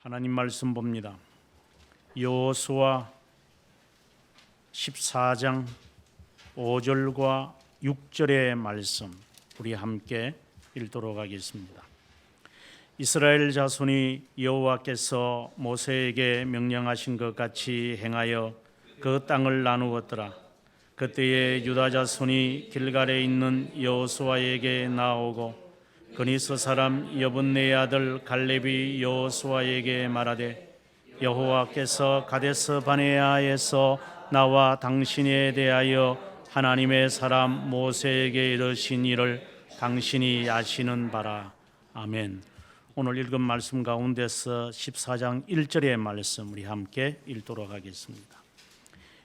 하나님 말씀 봅니다. 여호수아 14장 5절과 6절의 말씀 우리 함께 읽도록 하겠습니다. 이스라엘 자손이 여호와께서 모세에게 명령하신 것 같이 행하여 그 땅을 나누었더라. 그때에 유다 자손이 길갈에 있는 여호수아에게 나오고 그니스 사람 여분네 아들 갈렙이 여호수아에게 말하되 여호와께서 가데스 바네아에서 나와 당신에 대하여 하나님의 사람 모세에게 이르신 일을 당신이 아시는 바라. 아멘. 오늘 읽은 말씀 가운데서 14장 1절의 말씀 우리 함께 읽도록 하겠습니다.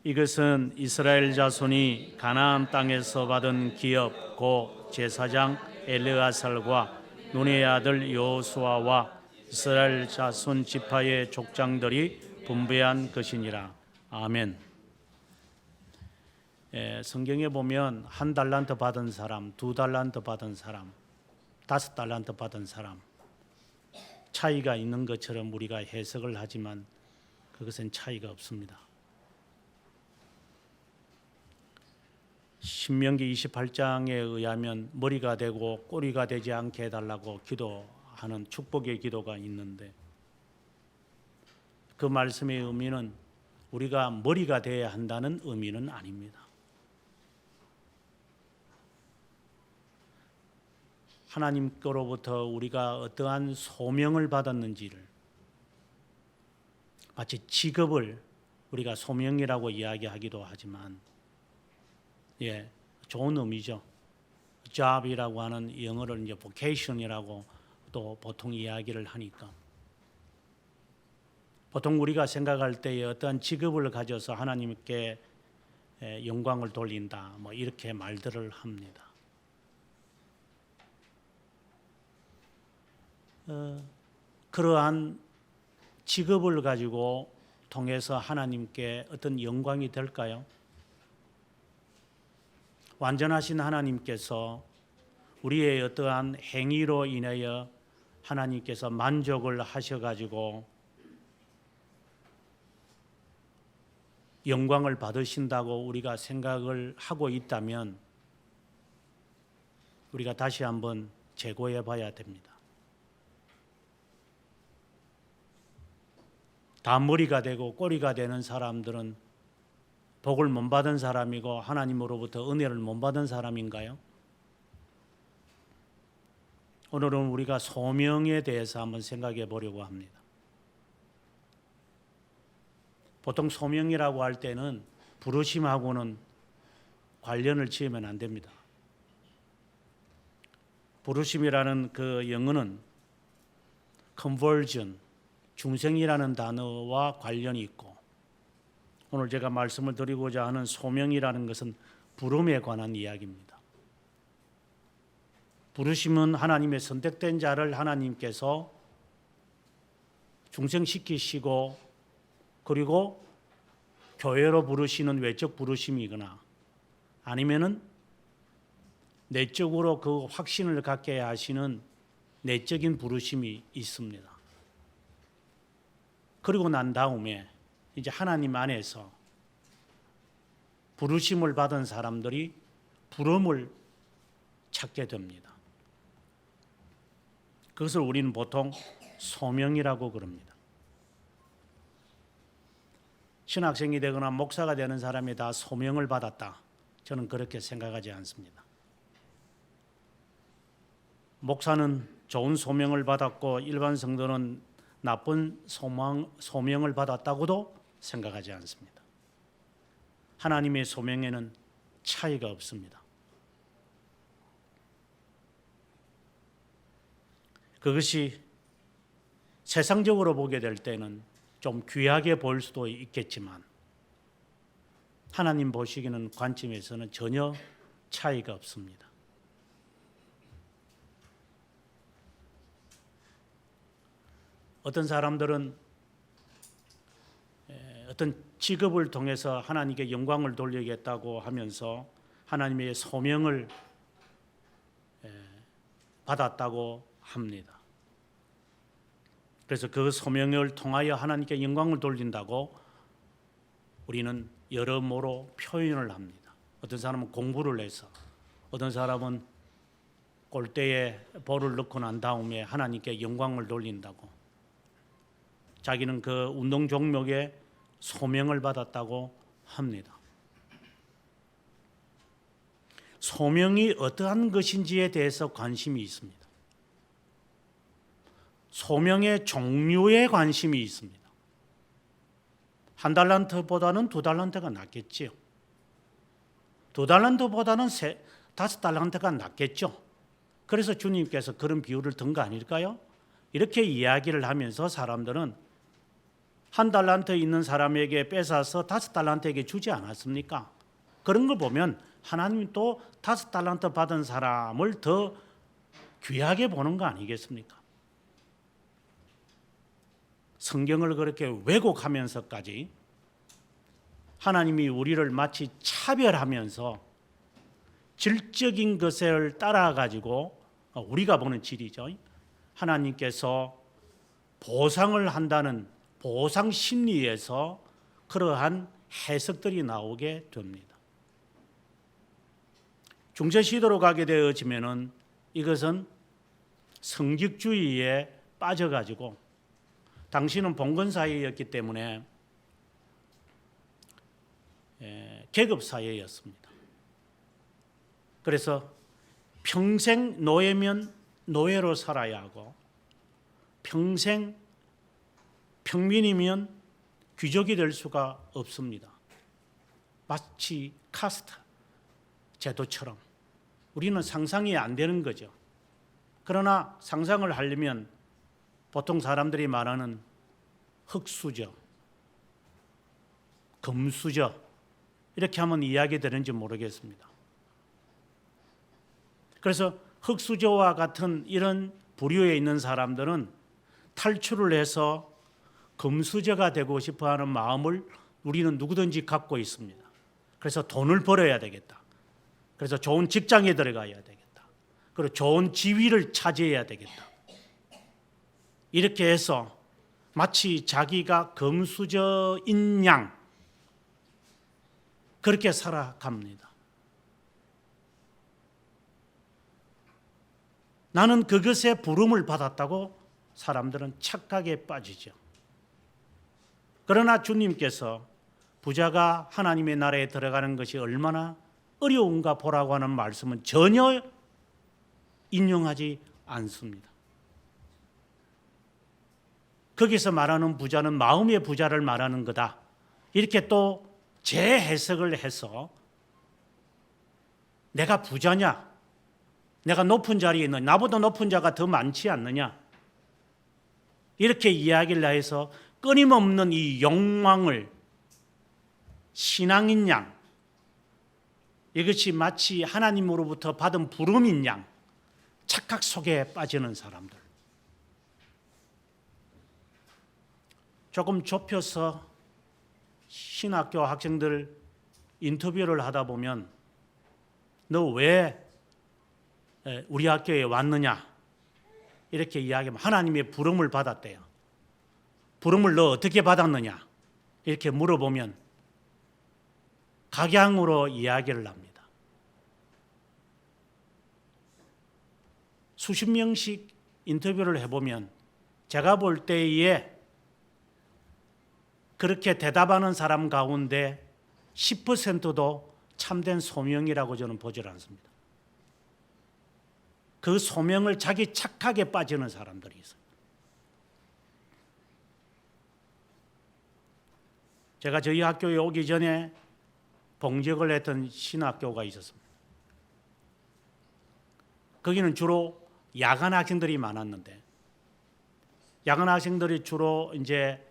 이것은 이스라엘 자손이 가나안 땅에서 받은 기업 고 제사장 엘르아살과 눈의 아들 여호수아와 이스라엘 자손 지파의 족장들이 분배한 것이니라. 아멘. 성경에 보면 1달란트 받은 사람, 2달란트 받은 사람, 5달란트 받은 사람 차이가 있는 것처럼 우리가 해석을 하지만 그것은 차이가 없습니다. 신명기 28장에 의하면 머리가 되고 꼬리가 되지 않게 해달라고 기도하는 축복의 기도가 있는데 그 말씀의 의미는 우리가 머리가 되어야 한다는 의미는 아닙니다. 하나님께로부터 우리가 어떠한 소명을 받았는지를 마치 직업을 우리가 소명이라고 이야기하기도 하지만 좋은 의미죠. job이라고 하는 영어를 이제 vocation이라고 또 보통 이야기를 하니까 보통 우리가 생각할 때에 어떠한 직업을 가져서 하나님께 영광을 돌린다 뭐 이렇게 말들을 합니다. 그러한 직업을 가지고 통해서 하나님께 어떤 영광이 될까요? 완전하신 하나님께서 우리의 어떠한 행위로 인하여 하나님께서 만족을 하셔가지고 영광을 받으신다고 우리가 생각을 하고 있다면 우리가 다시 한번 재고해 봐야 됩니다. 다 머리가 되고 꼬리가 되는 사람들은 복을 못 받은 사람이고 하나님으로부터 은혜를 못 받은 사람인가요? 오늘은 우리가 소명에 대해서 한번 생각해 보려고 합니다. 보통 소명이라고 할 때는 부르심하고는 관련을 지으면 안 됩니다. 부르심이라는 그 영어는 conversion, 중생이라는 단어와 관련이 있고 오늘 제가 말씀을 드리고자 하는 소명이라는 것은 부름에 관한 이야기입니다. 부르심은 하나님의 선택된 자를 하나님께서 중생시키시고 그리고 교회로 부르시는 외적 부르심이거나 아니면은 내적으로 그 확신을 갖게 하시는 내적인 부르심이 있습니다. 그리고 난 다음에 이제 하나님 안에서 부르심을 받은 사람들이 부름을 찾게 됩니다. 그것을 우리는 보통 소명이라고 그럽니다. 신학생이 되거나 목사가 되는 사람이 다 소명을 받았다. 저는 그렇게 생각하지 않습니다. 목사는 좋은 소명을 받았고 일반 성도는 나쁜 소명을 받았다고도 생각하지 않습니다. 하나님의 소명에는 차이가 없습니다. 그것이 세상적으로 보게 될 때는 좀 귀하게 보일 수도 있겠지만 하나님 보시기는 관점에서는 전혀 차이가 없습니다. 어떤 사람들은 어떤 직업을 통해서 하나님께 영광을 돌리겠다고 하면서 하나님의 소명을 받았다고 합니다. 그래서 그 소명을 통하여 하나님께 영광을 돌린다고 우리는 여러모로 표현을 합니다. 어떤 사람은 공부를 해서, 어떤 사람은 골대에 볼을 넣고 난 다음에 하나님께 영광을 돌린다고, 자기는 그 운동 종목에 소명을 받았다고 합니다. 소명이 어떠한 것인지에 대해서 관심이 있습니다. 소명의 종류에 관심이 있습니다. 1달란트보다는 2달란트가 낫겠지요. 2달란트보다는 5달란트가 낫겠죠. 그래서 주님께서 그런 비유를 든 거 아닐까요? 이렇게 이야기를 하면서 사람들은 1달란트 있는 사람에게 뺏어서 5달란트에게 주지 않았습니까? 그런 걸 보면 하나님이 또 5달란트 받은 사람을 더 귀하게 보는 거 아니겠습니까? 성경을 그렇게 왜곡하면서까지 하나님이 우리를 마치 차별하면서 질적인 것을 따라가지고, 우리가 보는 질이죠, 하나님께서 보상을 한다는 보상 심리에서 그러한 해석들이 나오게 됩니다. 중세 시대로 가게 되어지면은 이것은 성직주의에 빠져가지고, 당시는 봉건 사회였기 때문에 계급 사회였습니다. 그래서 평생 노예면 노예로 살아야 하고, 평생 평민이면 귀족이 될 수가 없습니다. 마치 카스트 제도처럼 우리는 상상이 안 되는 거죠. 그러나 상상을 하려면 보통 사람들이 말하는 흙수저, 금수저 이렇게 하면 이야기되는지 모르겠습니다. 그래서 흙수저와 같은 이런 부류에 있는 사람들은 탈출을 해서 금수저가 되고 싶어하는 마음을 우리는 누구든지 갖고 있습니다. 그래서 돈을 벌어야 되겠다. 그래서 좋은 직장에 들어가야 되겠다. 그리고 좋은 지위를 차지해야 되겠다. 이렇게 해서 마치 자기가 금수저인 양 그렇게 살아갑니다. 나는 그것에 부름을 받았다고 사람들은 착각에 빠지죠. 그러나 주님께서 부자가 하나님의 나라에 들어가는 것이 얼마나 어려운가 보라고 하는 말씀은 전혀 인용하지 않습니다. 거기서 말하는 부자는 마음의 부자를 말하는 거다. 이렇게 또 재해석을 해서 내가 부자냐? 내가 높은 자리에 있는, 나보다 높은 자가 더 많지 않느냐? 이렇게 이야기를 해서 끊임없는 이 욕망을 신앙인 양, 이것이 마치 하나님으로부터 받은 부름인 양 착각 속에 빠지는 사람들. 조금 좁혀서 신학교 학생들 인터뷰를 하다 보면 너 왜 우리 학교에 왔느냐 이렇게 이야기하면 하나님의 부름을 받았대요. 부름을 너 어떻게 받았느냐 이렇게 물어보면 각양으로 이야기를 합니다. 수십 명씩 인터뷰를 해보면 제가 볼 때에 그렇게 대답하는 사람 가운데 10%도 참된 소명이라고 저는 보질 않습니다. 그 소명을 자기 착각에 빠지는 사람들이 있어요. 제가 저희 학교에 오기 전에 봉적을 했던 신학교가 있었습니다. 거기는 주로 야간 학생들이 많았는데, 야간 학생들이 주로 이제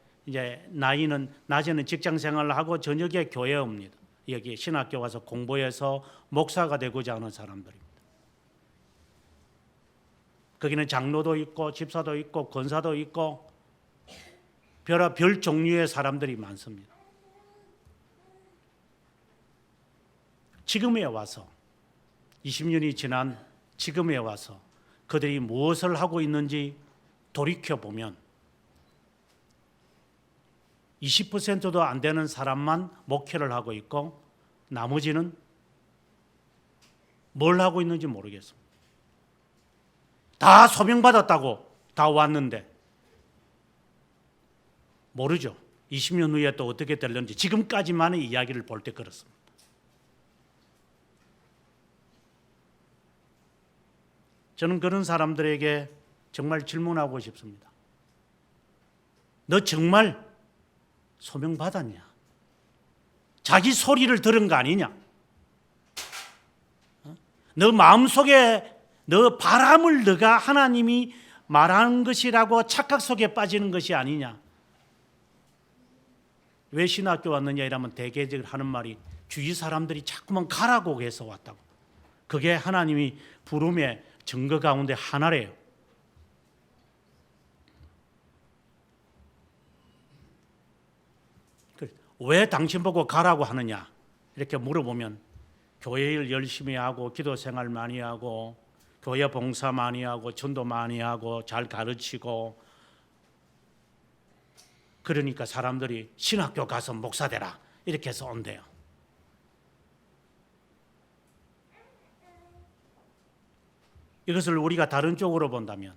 나이는 낮에는 직장 생활을 하고 저녁에 교회에 옵니다. 여기 신학교 와서 공부해서 목사가 되고자 하는 사람들입니다. 거기는 장로도 있고 집사도 있고 권사도 있고 별 종류의 사람들이 많습니다. 지금에 와서 20년이 지난 지금에 와서 그들이 무엇을 하고 있는지 돌이켜보면 20%도 안 되는 사람만 목회를 하고 있고 나머지는 뭘 하고 있는지 모르겠습니다. 다 소명받았다고 다 왔는데 모르죠. 20년 후에 또 어떻게 될는지 지금까지만의 이야기를 볼 때 그렇습니다. 저는 그런 사람들에게 정말 질문하고 싶습니다. 너 정말 소명받았냐? 자기 소리를 들은 거 아니냐? 너 마음속에 너 바람을 너가 하나님이 말하는 것이라고 착각 속에 빠지는 것이 아니냐? 왜 신학교 왔느냐 이러면 대개적으로 하는 말이 주위 사람들이 자꾸만 가라고 해서 왔다고. 그게 하나님이 부름의 증거 가운데 하나래요. 왜 당신 보고 가라고 하느냐 이렇게 물어보면 교회 일 열심히 하고 기도 생활 많이 하고 교회 봉사 많이 하고 전도 많이 하고 잘 가르치고 그러니까 사람들이 신학교 가서 목사 되라 이렇게 해서 온대요. 이것을 우리가 다른 쪽으로 본다면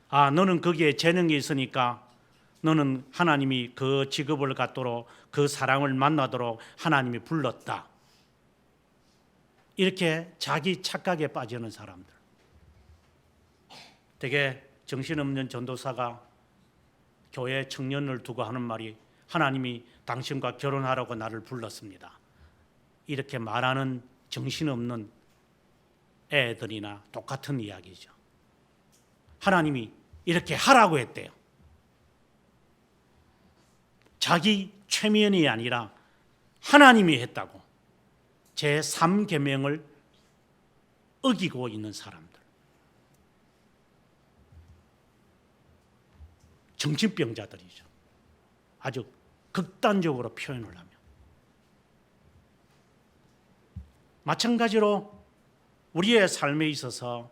너는 거기에 재능이 있으니까 너는 하나님이 그 직업을 갖도록 그 사랑을 만나도록 하나님이 불렀다. 이렇게 자기 착각에 빠지는 사람들. 되게 정신없는 전도사가 교회 청년을 두고 하는 말이 하나님이 당신과 결혼하라고 나를 불렀습니다. 이렇게 말하는 정신없는 애들이나 똑같은 이야기죠. 하나님이 이렇게 하라고 했대요. 자기 최면이 아니라 하나님이 했다고 제3계명을 어기고 있는 사람들. 정신병자들이죠. 아주 극단적으로 표현을 하면. 마찬가지로 우리의 삶에 있어서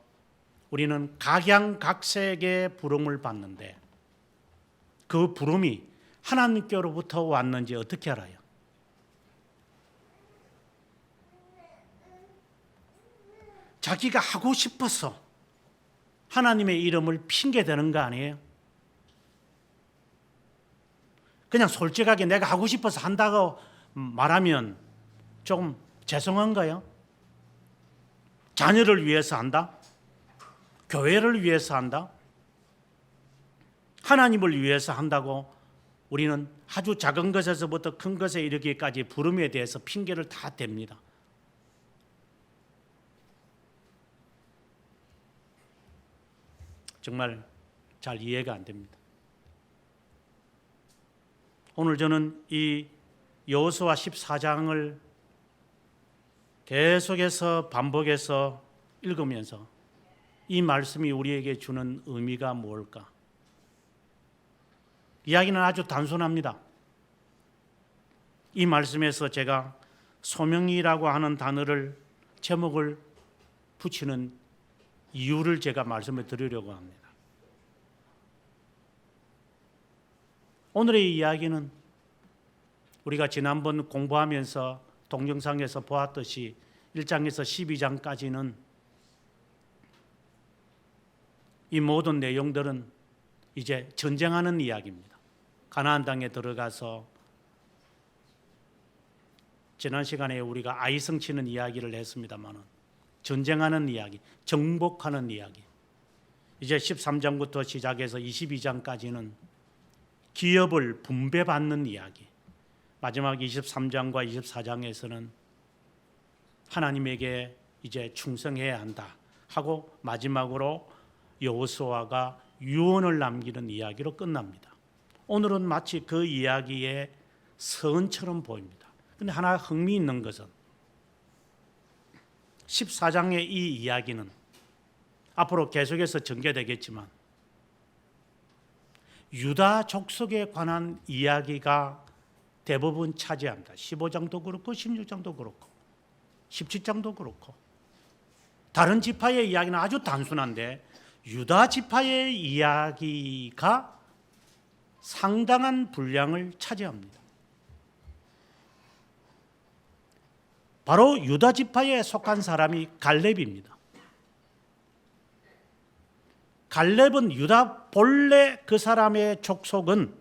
우리는 각양각색의 부름을 받는데 그 부름이 하나님께로부터 왔는지 어떻게 알아요? 자기가 하고 싶어서 하나님의 이름을 핑계대는 거 아니에요? 그냥 솔직하게 내가 하고 싶어서 한다고 말하면 좀 죄송한가요? 자녀를 위해서 한다? 교회를 위해서 한다? 하나님을 위해서 한다고 우리는 아주 작은 것에서부터 큰 것에 이르기까지 부름에 대해서 핑계를 다 댑니다. 정말 잘 이해가 안 됩니다. 오늘 저는 이 여호수아 14장을 계속해서 반복해서 읽으면서 이 말씀이 우리에게 주는 의미가 뭘까? 이야기는 아주 단순합니다. 이 말씀에서 제가 소명이라고 하는 단어를 제목을 붙이는 이유를 제가 말씀을 드리려고 합니다. 오늘의 이야기는 우리가 지난번 공부하면서 동영상에서 보았듯이 1장에서 12장까지는 이 모든 내용들은 이제 전쟁하는 이야기입니다. 가나안 땅에 들어가서 지난 시간에 우리가 아이성 치는 이야기를 했습니다만 전쟁하는 이야기, 정복하는 이야기. 이제 13장부터 시작해서 22장까지는 기업을 분배받는 이야기. 마지막 23장과 24장에서는 하나님에게 이제 충성해야 한다 하고 마지막으로 여호수아가 유언을 남기는 이야기로 끝납니다. 오늘은 마치 그 이야기의 서은처럼 보입니다. 그런데 하나 흥미있는 것은 14장의 이 이야기는 앞으로 계속해서 전개되겠지만 유다 족속에 관한 이야기가 대부분 차지합니다. 15장도 그렇고 16장도 그렇고 17장도 그렇고 다른 지파의 이야기는 아주 단순한데 유다 지파의 이야기가 상당한 분량을 차지합니다. 바로 유다 지파에 속한 사람이 갈렙입니다. 갈렙은 유다 본래 그 사람의 족속은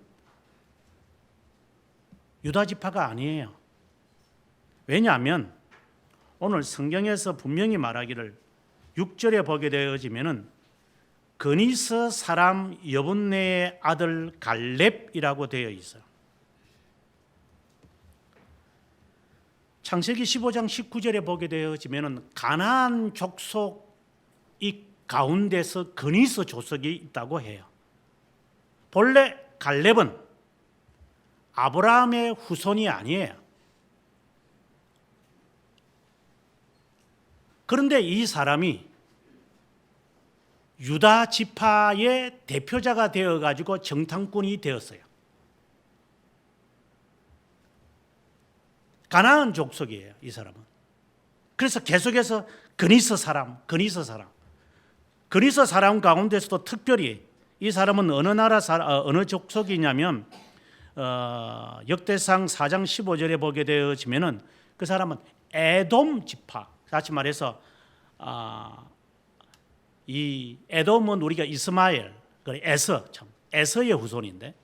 유다 지파가 아니에요. 왜냐하면 오늘 성경에서 분명히 말하기를 6절에 보게 되어지면은 그니스 사람 여분네의 아들 갈렙이라고 되어 있어요. 창세기 15장 19절에 보게 되어지면은 가나안 족속 이 가운데서 그니스 족속이 있다고 해요. 본래 갈렙은 아브라함의 후손이 아니에요. 그런데 이 사람이 유다 지파의 대표자가 되어가지고 정탐꾼이 되었어요. 가나안 족속이에요, 이 사람은. 그래서 계속해서 그니스 사람 가운데서도 특별히 이 사람은 어느 족속이냐면 역대상 4장 15절에 보게 되어지면은 그 사람은 에돔 지파, 다시 말해서 이 에돔은 우리가 이스마엘, 에서의 후손인데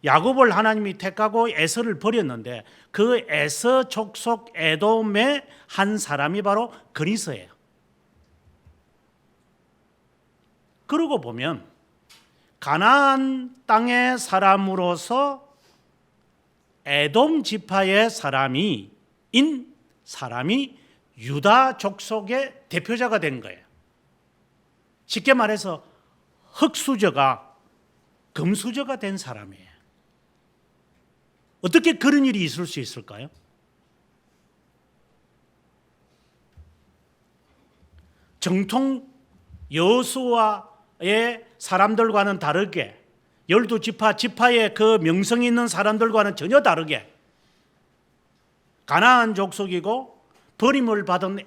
야곱을 하나님이 택하고 에서를 버렸는데 그 에서 족속 에돔의 한 사람이 바로 그니스예요. 그러고 보면 가나안 땅의 사람으로서 에돔 지파의 사람이 유다 족속의 대표자가 된 거예요. 쉽게 말해서 흙수저가 금수저가 된 사람이에요. 어떻게 그런 일이 있을 수 있을까요? 정통 여호수아의 사람들과는 다르게 12지파의 그 명성이 있는 사람들과는 전혀 다르게 가나안 족속이고 버림을 받은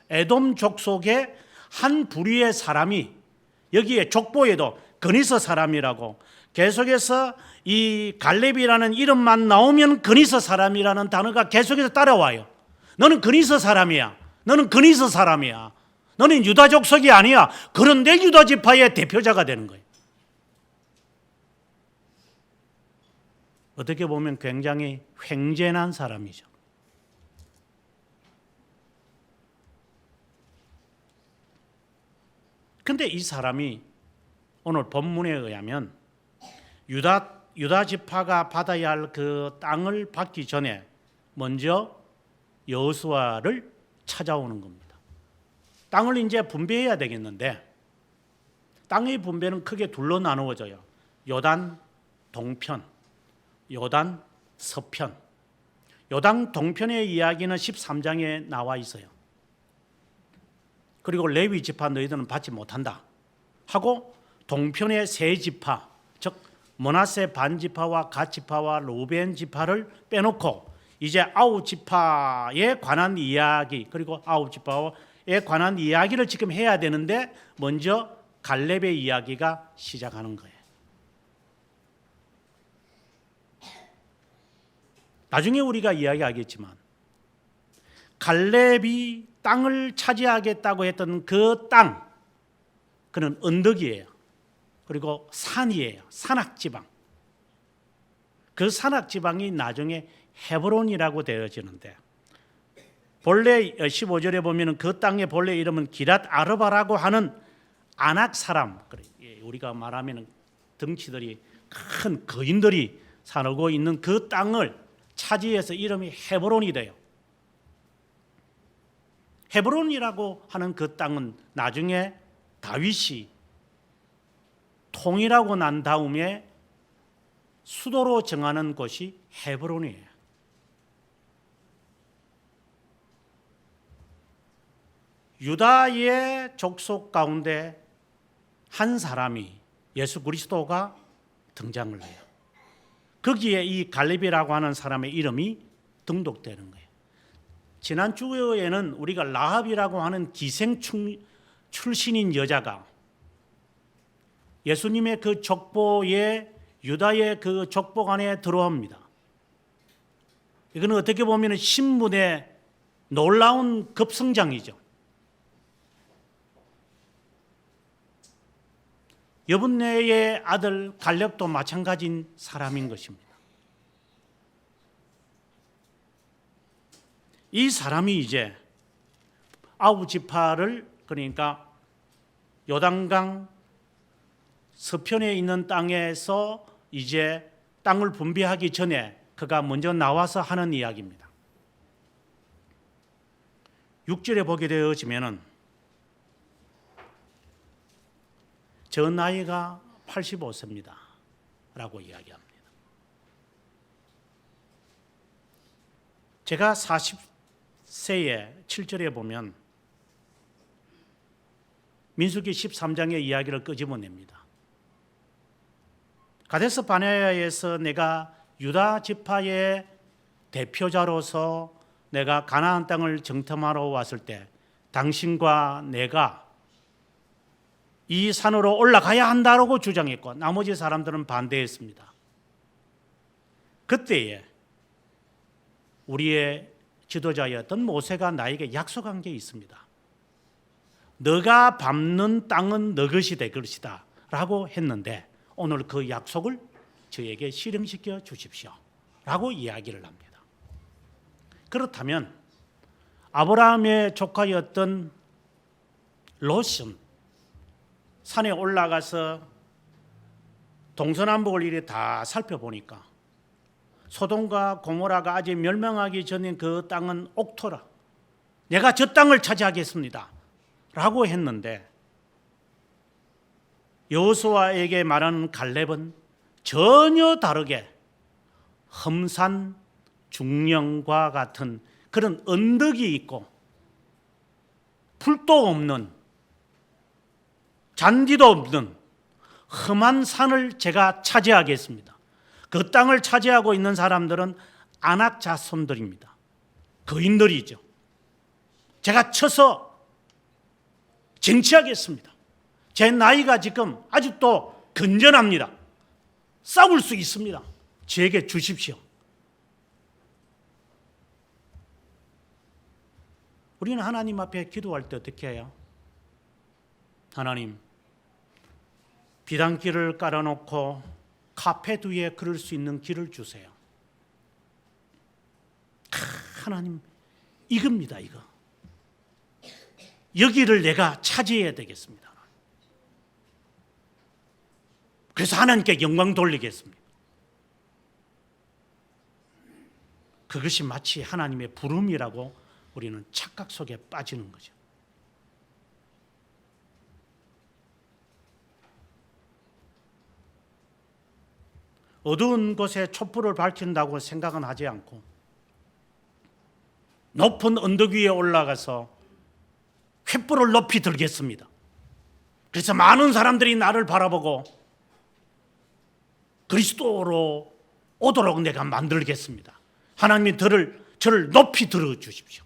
에돔 족속의 한 부류의 사람이 여기에 족보에도 그니스 사람이라고 계속해서 이 갈렙이라는 이름만 나오면 그니스 사람이라는 단어가 계속해서 따라와요. 너는 그니스 사람이야. 너는 그니스 사람이야. 너는 유다 족속이 아니야. 그런데 유다 지파의 대표자가 되는 거예요. 어떻게 보면 굉장히 횡재난 사람이죠. 근데 이 사람이 오늘 본문에 의하면 유다 지파가 받아야 할 그 땅을 받기 전에 먼저 여호수아를 찾아오는 겁니다. 땅을 이제 분배해야 되겠는데 땅의 분배는 크게 둘로 나누어져요. 요단 동편, 요단 서편. 요단 동편의 이야기는 13장에 나와 있어요. 그리고 레위 지파 너희들은 받지 못한다 하고 동편의 세 지파, 즉 므낫세 반지파와 갓지파와 루벤 지파를 빼놓고 이제 9지파에 관한 이야기, 그리고 9지파에 관한 이야기를 지금 해야 되는데 먼저 갈렙의 이야기가 시작하는 거예요. 나중에 우리가 이야기하겠지만 갈렙이 땅을 차지하겠다고 했던 그 땅, 그는 언덕이에요. 그리고 산이에요. 산악지방. 그 산악지방이 나중에 헤브론이라고 되어지는데 본래 15절에 보면 그 땅의 본래 이름은 기랏 아르바라고 하는 아낙 사람, 우리가 말하면 덩치들이 큰 거인들이 살고 있는 그 땅을 차지해서 이름이 헤브론이 돼요. 헤브론이라고 하는 그 땅은 나중에 다윗이 통일하고 난 다음에 수도로 정하는 곳이 헤브론이에요. 유다의 족속 가운데 한 사람이 예수 그리스도가 등장을 해요. 거기에 이 갈렙이라고 하는 사람의 이름이 등록되는 거예요. 지난 주에는 우리가 라합이라고 하는 기생 출신인 여자가 예수님의 그 족보에 유다의 그 족복 안에 들어옵니다. 이거는 어떻게 보면 신분의 놀라운 급성장이죠. 여분네의 아들 갈렙도 마찬가지인 사람인 것입니다. 이 사람이 이제 아우 지파를, 그러니까 요단강 서편에 있는 땅에서 이제 땅을 분배하기 전에 그가 먼저 나와서 하는 이야기입니다. 6절에 보게 되어지면은 저 나이가 85세입니다 라고 이야기합니다. 제가 40세에 7절에 보면 민수기 13장의 이야기를 끄집어냅니다. 가데스 바네아에서 내가 유다 지파의 대표자로서 내가 가나안 땅을 정탐하러 왔을 때 당신과 내가 이 산으로 올라가야 한다고 주장했고 나머지 사람들은 반대했습니다. 그때에 우리의 지도자였던 모세가 나에게 약속한 게 있습니다. 너가 밟는 땅은 너 것이 될 것이다 라고 했는데 오늘 그 약속을 저에게 실행시켜 주십시오 라고 이야기를 합니다. 그렇다면 아브라함의 조카였던 롯은 산에 올라가서 동서남북을 이리 다 살펴보니까 소돔과 고모라가 아직 멸망하기 전인 그 땅은 옥토라, 내가 저 땅을 차지하겠습니다 라고 했는데 여호수아에게 말하는 갈렙은 전혀 다르게 험산 중령과 같은 그런 언덕이 있고 풀도 없는 잔디도 없는 험한 산을 제가 차지하겠습니다. 그 땅을 차지하고 있는 사람들은 아낙 자손들입니다. 거인들이죠. 제가 쳐서 쟁취하겠습니다. 제 나이가 지금 아직도 건전합니다. 싸울 수 있습니다. 저에게 주십시오. 우리는 하나님 앞에 기도할 때 어떻게 해요? 하나님, 비단길을 깔아놓고 카페 위에 걸을 수 있는 길을 주세요. 하나님, 이겁니다, 이거. 여기를 내가 차지해야 되겠습니다. 그래서 하나님께 영광 돌리겠습니다. 그것이 마치 하나님의 부름이라고 우리는 착각 속에 빠지는 거죠. 어두운 곳에 촛불을 밝힌다고 생각은 하지 않고 높은 언덕 위에 올라가서 횃불을 높이 들겠습니다. 그래서 많은 사람들이 나를 바라보고 그리스도로 오도록 내가 만들겠습니다. 하나님이 저를 높이 들어주십시오.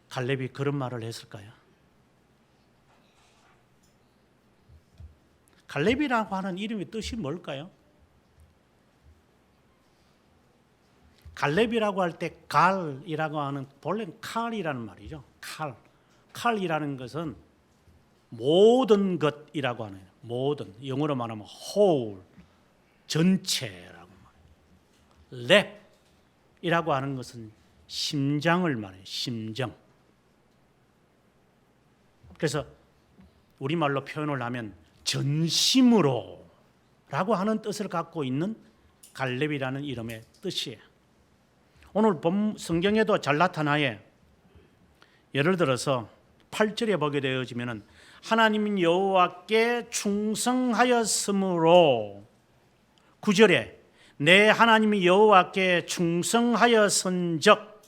갈렙이 그런 말을 했을까요? 갈렙이라고 하는 이름의 뜻이 뭘까요? 갈렙이라고 할 때 갈이라고 하는 본래는 칼이라는 말이죠. 칼이라는 것은 모든 것이라고 하는, 모든, 영어로 말하면 whole, 전체라고 말해요. 랩이라고 하는 것은 심장을 말해요. 심정. 그래서 우리말로 표현을 하면 전심으로 라고 하는 뜻을 갖고 있는 갈렙이라는 이름의 뜻이에요. 오늘 본 성경에도 잘 나타나요. 예를 들어서 8절에 보게 되어지면 하나님 여호와께 충성하였으므로, 9절에 내 하나님 여호와께 충성하였은즉,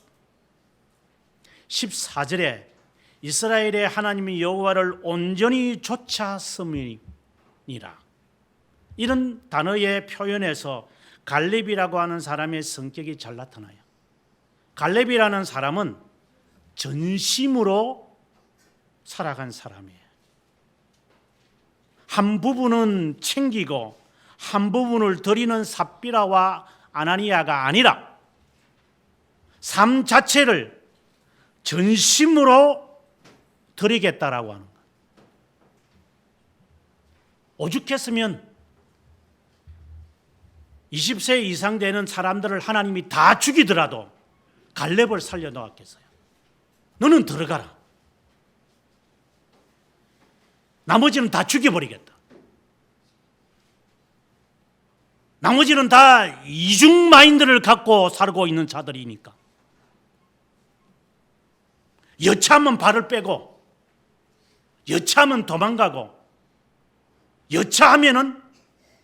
14절에 이스라엘의 하나님 여호와를 온전히 좇았음이니라. 이런 단어의 표현에서 갈렙이라고 하는 사람의 성격이 잘 나타나요. 갈렙이라는 사람은 전심으로 살아간 사람이에요. 한 부분은 챙기고 한 부분을 드리는 삽비라와 아나니아가 아니라 삶 자체를 전심으로 드리겠다라고 하는 거예요. 오죽했으면 20세 이상 되는 사람들을 하나님이 다 죽이더라도 갈렙을 살려놓았겠어요. 너는 들어가라. 나머지는 다 죽여버리겠다. 나머지는 다 이중 마인드를 갖고 살고 있는 자들이니까. 여차하면 발을 빼고, 여차하면 도망가고, 여차하면은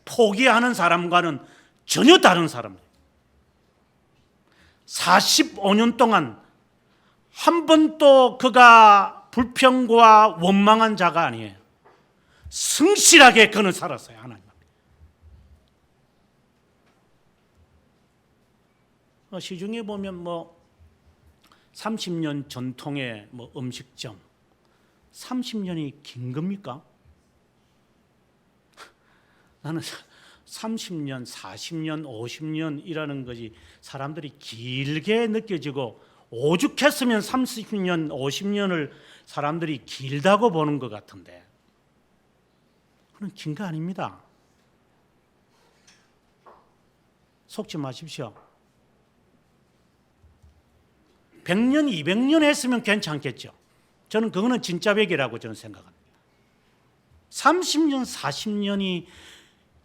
포기하는 사람과는 전혀 다른 사람들. 45년 동안 한 번도 그가 불평과 원망한 자가 아니에요. 성실하게 그는 살았어요. 하나님 앞에. 시중에 보면 30년 전통의 음식점, 30년이 긴 겁니까? 나는 30년, 40년, 50년이라는 것이 사람들이 길게 느껴지고, 오죽했으면 30년, 50년을 사람들이 길다고 보는 것 같은데, 그건 긴 거 아닙니다. 속지 마십시오. 100년, 200년 했으면 괜찮겠죠. 저는 그거는 진짜 백이라고 저는 생각합니다. 30년, 40년이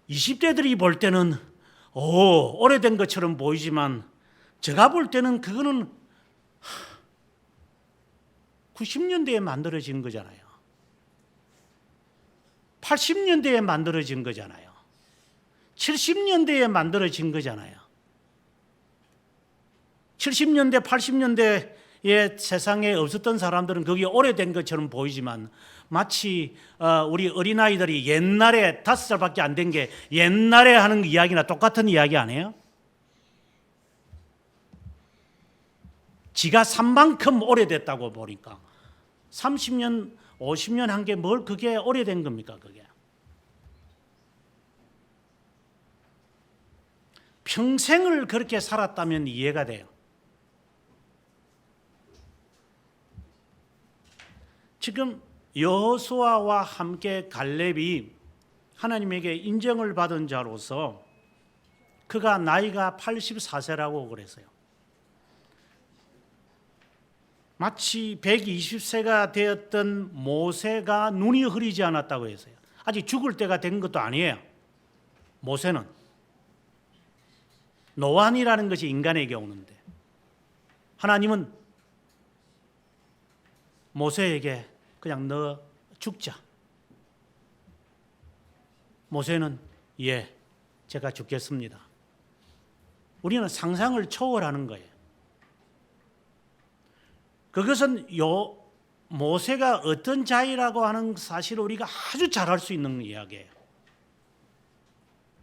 20대들이 볼 때는 오래된 것처럼 보이지만, 제가 볼 때는 그거는 90년대에 만들어진 거잖아요. 80년대에 만들어진 거잖아요. 70년대에 만들어진 거잖아요. 70년대, 80년대에 세상에 없었던 사람들은 그게 오래된 것처럼 보이지만, 마치 우리 어린아이들이 옛날에 5살밖에 안 된 게 옛날에 하는 이야기나 똑같은 이야기 아니에요? 지가 산 만큼 오래됐다고 보니까 30년, 50년 한 게 뭘 그게 오래된 겁니까? 그게 평생을 그렇게 살았다면 이해가 돼요. 지금 여호수아와 함께 갈렙이 하나님에게 인정을 받은 자로서 그가 나이가 84세라고 그랬어요. 마치 120세가 되었던 모세가 눈이 흐리지 않았다고 했어요. 아직 죽을 때가 된 것도 아니에요. 모세는 노안이라는 것이 인간에게 오는데, 하나님은 모세에게 그냥 너 죽자. 모세는 예, 제가 죽겠습니다. 우리는 상상을 초월하는 거예요. 그것은 모세가 어떤 자이라고 하는 사실을 우리가 아주 잘 알 수 있는 이야기예요.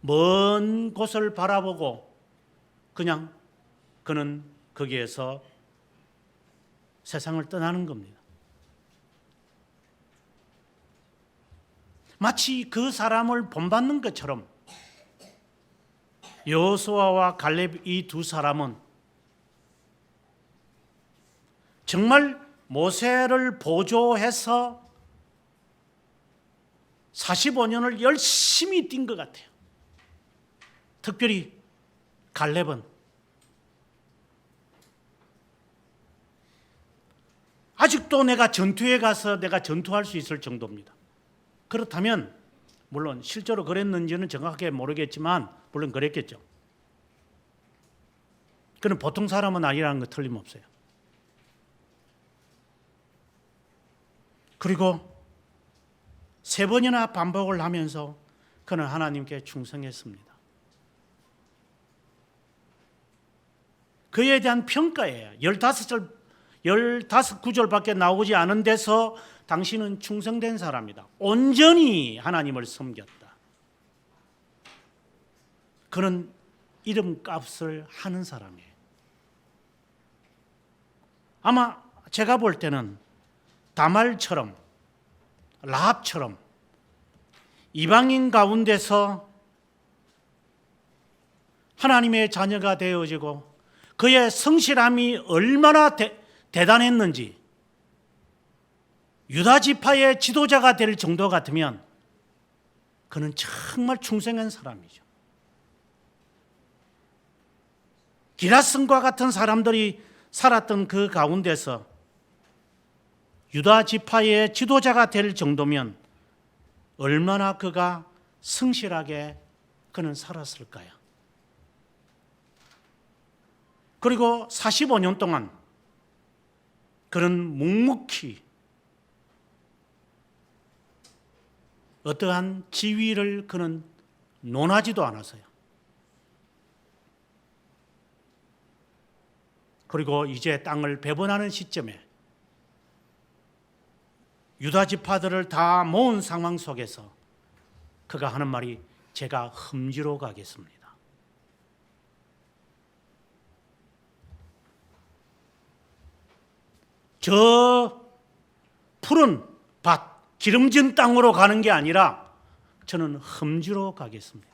먼 곳을 바라보고 그냥 그는 거기에서 세상을 떠나는 겁니다. 마치 그 사람을 본받는 것처럼 여호수아와 갈렙 이 두 사람은 정말 모세를 보조해서 45년을 열심히 뛴 것 같아요. 특별히 갈렙은 아직도 내가 전투에 가서 내가 전투할 수 있을 정도입니다. 그렇다면 물론 실제로 그랬는지는 정확하게 모르겠지만 물론 그랬겠죠. 그는 보통 사람은 아니라는 거 틀림없어요. 그리고 3번이나 반복을 하면서 그는 하나님께 충성했습니다. 그에 대한 평가예요. 15구절밖에 나오지 않은 데서 당신은 충성된 사람이다. 온전히 하나님을 섬겼다. 그는 이름값을 하는 사람이에요. 아마 제가 볼 때는 다말처럼 라합처럼 이방인 가운데서 하나님의 자녀가 되어지고 그의 성실함이 얼마나 대단했는지 유다 지파의 지도자가 될 정도 같으면 그는 정말 충성한 사람이죠. 기라슨과 같은 사람들이 살았던 그 가운데서 유다 지파의 지도자가 될 정도면 얼마나 그가 성실하게 그는 살았을까요? 그리고 45년 동안 그는 묵묵히 어떠한 지위를 그는 논하지도 않았어요. 그리고 이제 땅을 배분하는 시점에 유다 지파들을 다 모은 상황 속에서 그가 하는 말이 제가 험지로 가겠습니다. 저 푸른 밭, 기름진 땅으로 가는 게 아니라 저는 험지로 가겠습니다.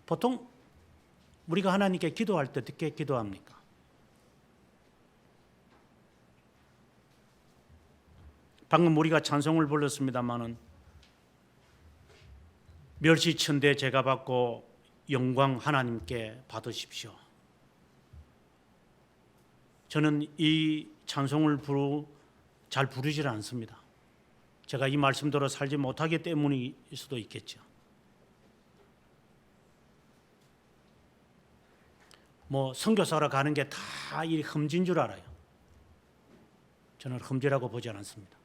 보통 우리가 하나님께 기도할 때 어떻게 기도합니까? 방금 우리가 찬송을 불렀습니다마는 멸시천대 제가 받고 영광 하나님께 받으십시오. 저는 이 찬송을 잘 부르질 않습니다. 제가 이 말씀대로 살지 못하기 때문일 수도 있겠죠. 선교사로 가는 게 다 이 험지인 줄 알아요. 저는 험지라고 보지 않습니다.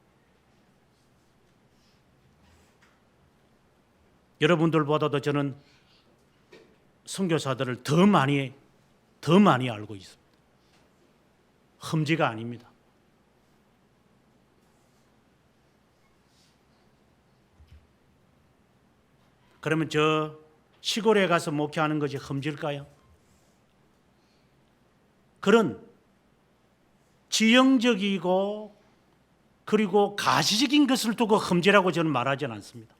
여러분들보다도 저는 선교사들을 더 많이 알고 있습니다. 험지가 아닙니다. 그러면 저 시골에 가서 목회하는 것이 험지일까요? 그런 지형적이고 그리고 가시적인 것을 두고 험지라고 저는 말하지는 않습니다.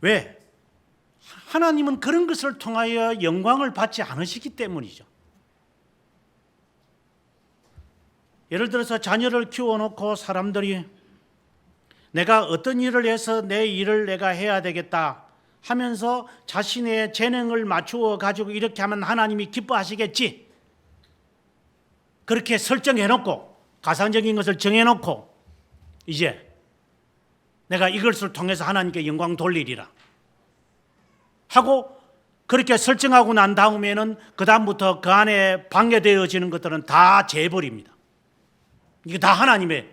왜? 하나님은 그런 것을 통하여 영광을 받지 않으시기 때문이죠. 예를 들어서 자녀를 키워놓고 사람들이 내가 어떤 일을 해서 내 일을 내가 해야 되겠다 하면서 자신의 재능을 맞추어 가지고 이렇게 하면 하나님이 기뻐하시겠지. 그렇게 설정해놓고 가상적인 것을 정해놓고 이제 내가 이것을 통해서 하나님께 영광 돌리리라 하고 그렇게 설정하고 난 다음에는 그 다음부터 그 안에 방해되어지는 것들은 다 재버립니다. 이게 다 하나님의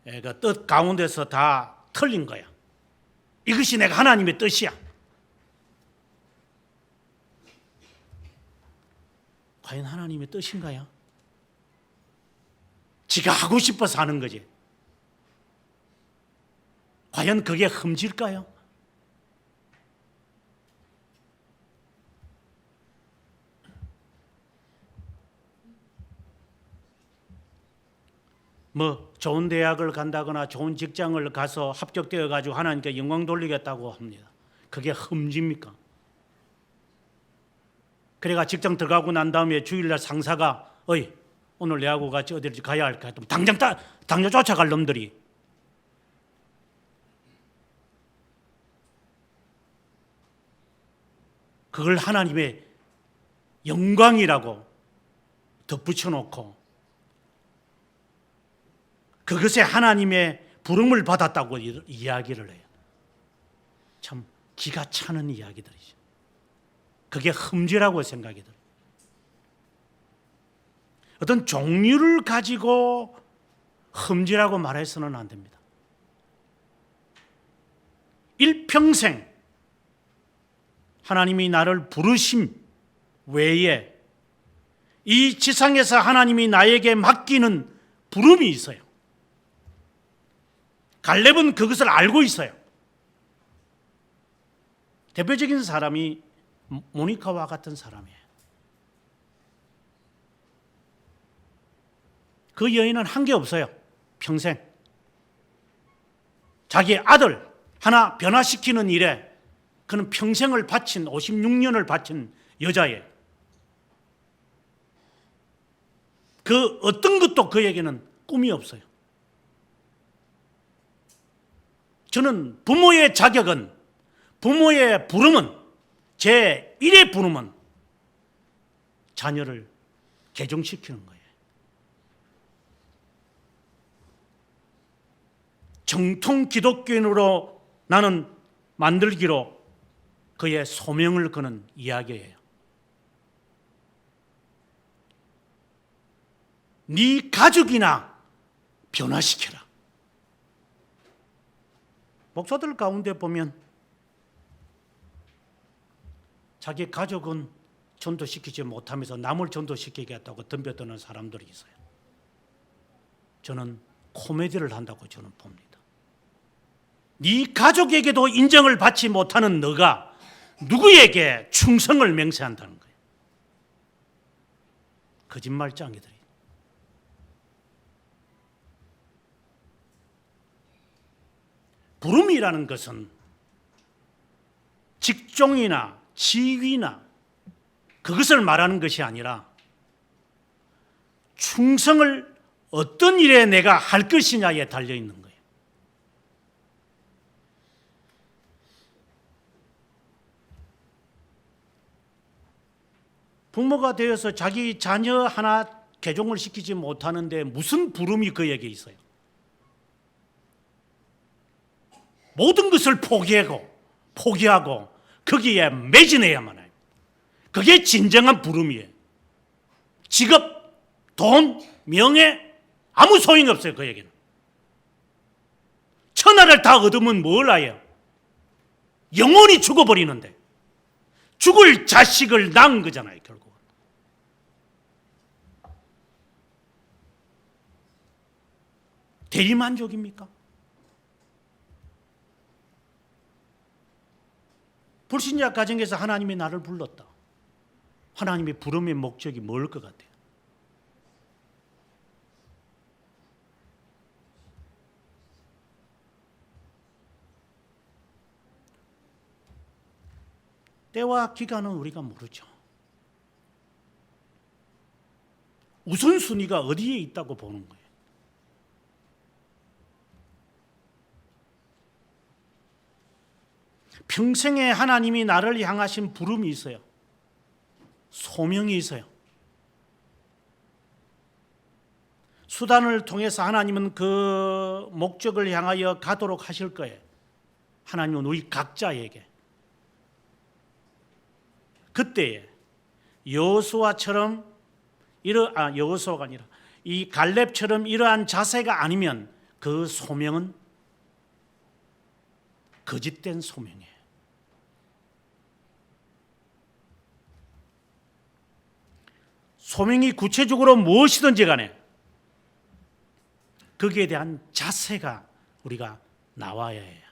그 뜻 가운데서 다 틀린 거야. 이것이 내가 하나님의 뜻이야. 과연 하나님의 뜻인가요? 지가 하고 싶어서 하는 거지. 과연 그게 흠질까요? 좋은 대학을 간다거나 좋은 직장을 가서 합격되어 가지고 하나님께 영광 돌리겠다고 합니다. 그게 흠집니까? 그래가 직장 들어가고 난 다음에 주일날 상사가 오늘 내하고 같이 어디를 가야 할까 했더니 당장 쫓아갈 놈들이 그걸 하나님의 영광이라고 덧붙여놓고 그것에 하나님의 부름을 받았다고 이야기를 해요. 참 기가 차는 이야기들이죠. 그게 흠지라고 생각이 들어요. 어떤 종류를 가지고 흠지라고 말해서는 안 됩니다. 일평생 하나님이 나를 부르심 외에 이 지상에서 하나님이 나에게 맡기는 부름이 있어요. 갈렙은 그것을 알고 있어요. 대표적인 사람이 모니카와 같은 사람이에요. 그 여인은 한 게 없어요. 평생. 자기 아들 하나 변화시키는 일에 그는 평생을 바친 56년을 바친 여자예요. 그 어떤 것도 그에게는 꿈이 없어요. 저는 부모의 자격은, 부모의 부름은, 제1의 부름은 자녀를 개종시키는 거예요. 정통 기독교인으로 나는 만들기로 그의 소명을 거는 이야기예요. 네 가족이나 변화시켜라. 목사들 가운데 보면 자기 가족은 전도시키지 못하면서 남을 전도시키겠다고 덤벼드는 사람들이 있어요. 저는 코미디를 한다고 저는 봅니다. 네 가족에게도 인정을 받지 못하는 너가 누구에게 충성을 맹세한다는 거예요. 거짓말쟁이들이. 부름이라는 것은 직종이나 지위나 그것을 말하는 것이 아니라 충성을 어떤 일에 내가 할 것이냐에 달려 있는 거예요. 부모가 되어서 자기 자녀 하나 개종을 시키지 못하는데 무슨 부름이 그에게 있어요? 모든 것을 포기하고 거기에 매진해야만 해요. 그게 진정한 부름이에요. 직업, 돈, 명예 아무 소용이 없어요. 그에게는. 천하를 다 얻으면 뭘 해요? 영원히 죽어버리는데 죽을 자식을 낳은 거잖아요. 결국은. 대리만족입니까? 불신자 가정에서 하나님이 나를 불렀다. 하나님의 부름의 목적이 뭘 것 같아요? 때와 기간은 우리가 모르죠. 우선순위가 어디에 있다고 보는 거예요? 평생에 하나님이 나를 향하신 부름이 있어요. 소명이 있어요. 수단을 통해서 하나님은 그 목적을 향하여 가도록 하실 거예요. 하나님은 우리 각자에게. 그때에 여호수아처럼 여호수아가 아니라 이 갈렙처럼 이러한 자세가 아니면 그 소명은 거짓된 소명이에요. 소명이 구체적으로 무엇이든지 간에 거기에 대한 자세가 우리가 나와야 해요.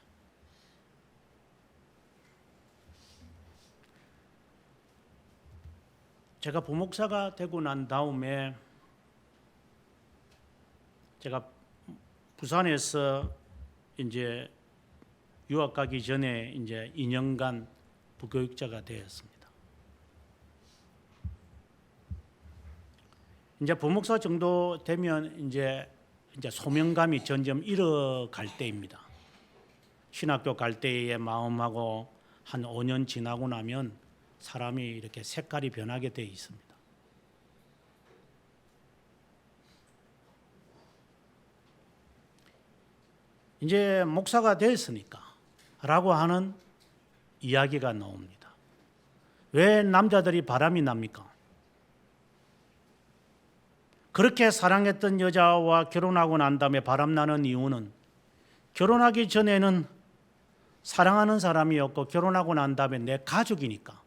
제가 부목사가 되고 난 다음에 제가 부산에서 이제 유학 가기 전에 이제 2년간 부교육자가 되었습니다. 이제 부목사 정도 되면 이제 소명감이 점점 잃어갈 때입니다. 신학교 갈 때의 마음하고 한 5년 지나고 나면 사람이 이렇게 색깔이 변하게 되어 있습니다. 이제 목사가 됐으니까 라고 하는 이야기가 나옵니다. 왜 남자들이 바람이 납니까? 그렇게 사랑했던 여자와 결혼하고 난 다음에 바람나는 이유는 결혼하기 전에는 사랑하는 사람이었고 결혼하고 난 다음에 내 가족이니까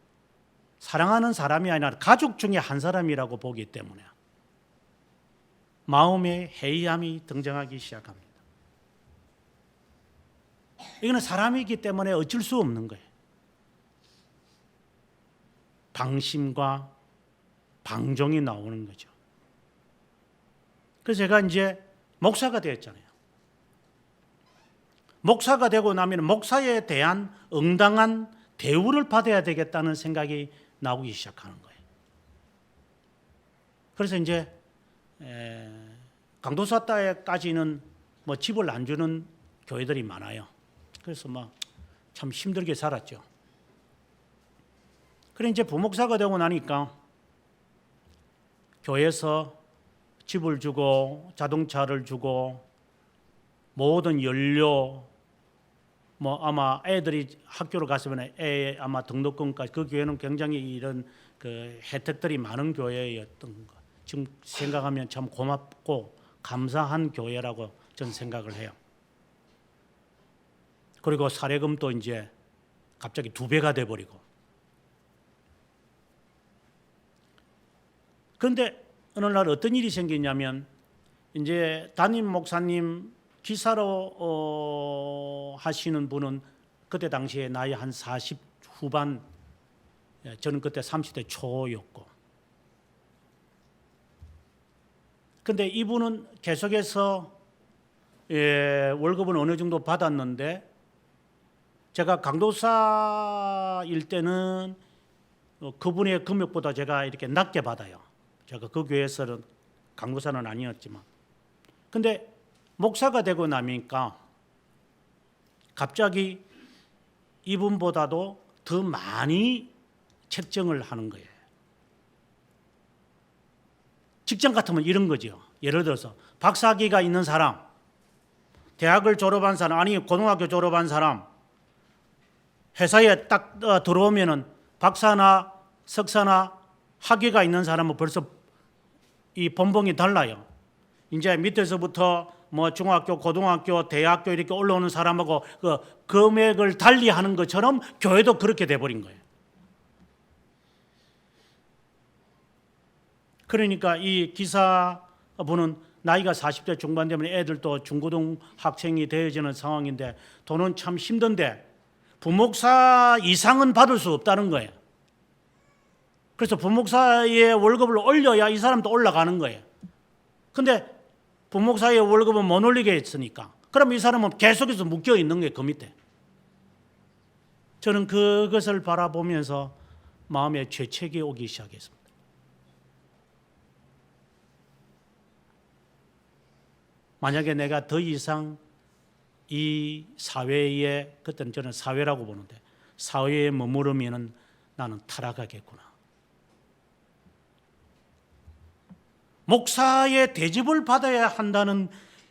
사랑하는 사람이 아니라 가족 중에 한 사람이라고 보기 때문에 마음에 해이함이 등장하기 시작합니다. 이거는 사람이기 때문에 어쩔 수 없는 거예요. 방심과 방종이 나오는 거죠. 그래서 제가 이제 목사가 되었잖아요. 목사가 되고 나면 목사에 대한 응당한 대우를 받아야 되겠다는 생각이 나오기 시작하는 거예요. 그래서 이제 강도사 때까지는 뭐 집을 안 주는 교회들이 많아요. 그래서 막 참 힘들게 살았죠. 그래 이제 부목사가 되고 나니까 교회에서 집을 주고 자동차를 주고 모든 연료 뭐 아마 애들이 학교를 갔으면 애 아마 등록금까지 그 교회는 굉장히 이런 그 혜택들이 많은 교회였던 거. 지금 생각하면 참 고맙고 감사한 교회라고 저는 생각을 해요. 그리고 사례금도 이제 갑자기 2배가 돼 버리고. 그런데 어느 날 어떤 일이 생기냐면 이제 담임 목사님 기사로 하시는 분은 그때 당시에 나이 한 40 후반, 저는 그때 30대 초였고, 근데 이분은 계속해서 월급은 어느 정도 받았는데 제가 강도사일 때는 그분의 금액보다 제가 이렇게 낮게 받아요. 제가 그 교회에서는 강도사는 아니었지만, 근데 목사가 되고 나니까 갑자기 이분보다도 더 많이 책정을 하는 거예요. 직장 같으면 이런 거죠. 예를 들어서 박사학위가 있는 사람, 대학을 졸업한 사람, 아니 고등학교 졸업한 사람, 회사에 딱 들어오면은 박사나 석사나 학위가 있는 사람은 벌써 이 본봉이 달라요. 이제 밑에서부터 뭐 중학교, 고등학교, 대학교 이렇게 올라오는 사람하고 그 금액을 달리하는 것처럼 교회도 그렇게 돼버린 거예요. 그러니까 이 기사분은 나이가 40대 중반 되면 애들도 중고등 학생이 되어지는 상황인데 돈은 참 힘든데 부목사 이상은 받을 수 없다는 거예요. 그래서 부목사의 월급을 올려야 이 사람도 올라가는 거예요. 근데 부목사의 월급은 못 올리게 했으니까 그럼 이 사람은 계속해서 묶여 있는 거예요. 그 밑에. 저는 그것을 바라보면서 마음에 죄책이 오기 시작했습니다. 만약에 내가 더 이상 이 사회에, 그때는 저는 사회라고 보는데 사회에 머무르면 나는 타락하겠구나. 목사의 대접을 받아야 한다는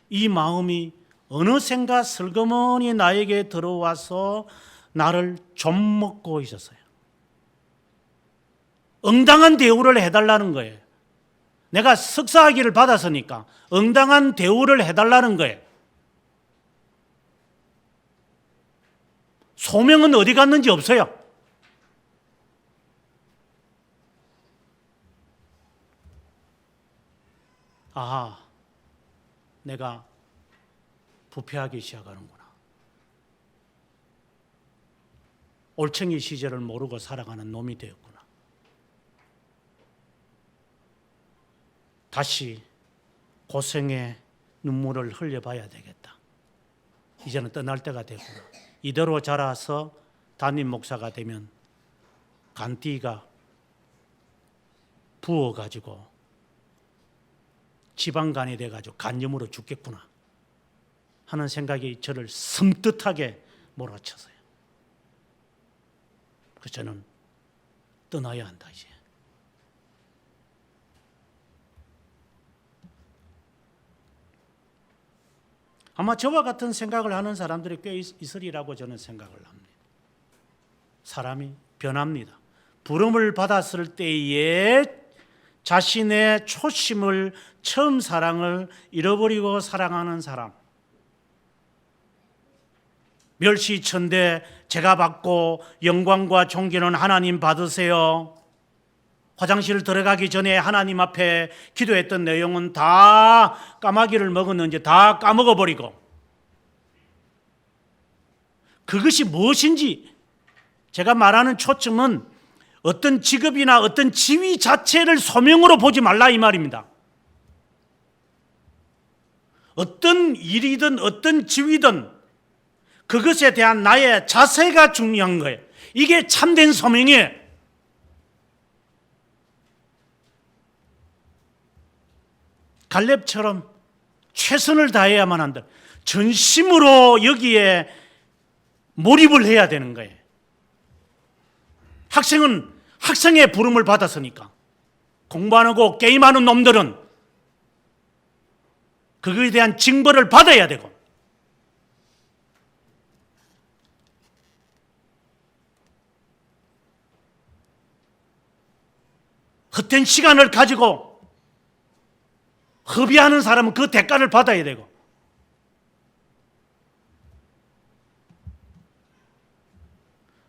이 마음이 어느샌가 슬그머니 나에게 들어와서 나를 좀 먹고 있었어요. 응당한 대우를 해달라는 거예요. 내가 석사학위를 받았으니까 응당한 대우를 해달라는 거예요. 소명은 어디 갔는지 없어요. 아하, 내가 부패하기 시작하는구나. 올챙이 시절을 모르고 살아가는 놈이 되었구나. 다시 고생의 눈물을 흘려봐야 되겠다. 이제는 떠날 때가 됐구나. 이대로 자라서 담임 목사가 되면 간띠가 부어가지고 지방간이 돼가지고 간염으로 죽겠구나 하는 생각이 저를 섬뜩하게 몰아쳤어요. 그래서 저는 떠나야 한다 이제. 아마 저와 같은 생각을 하는 사람들이 꽤 있으리라고 저는 생각을 합니다. 사람이 변합니다. 부름을 받았을 때에 자신의 초심을, 처음 사랑을 잃어버리고 살아가는 사람. 멸시천대 제가 받고 영광과 존귀는 하나님 받으세요. 화장실 들어가기 전에 하나님 앞에 기도했던 내용은 다 까마귀를 먹었는지 다 까먹어버리고, 그것이 무엇인지, 제가 말하는 초점은 어떤 직업이나 어떤 지위 자체를 소명으로 보지 말라 이 말입니다. 어떤 일이든 어떤 지위든 그것에 대한 나의 자세가 중요한 거예요. 이게 참된 소명이에요. 갈렙처럼 최선을 다해야만 한다. 전심으로 여기에 몰입을 해야 되는 거예요. 학생은 학생의 부름을 받았으니까. 공부 안 하고 게임하는 놈들은 그거에 대한 징벌을 받아야 되고, 헛된 시간을 가지고 허비하는 사람은 그 대가를 받아야 되고,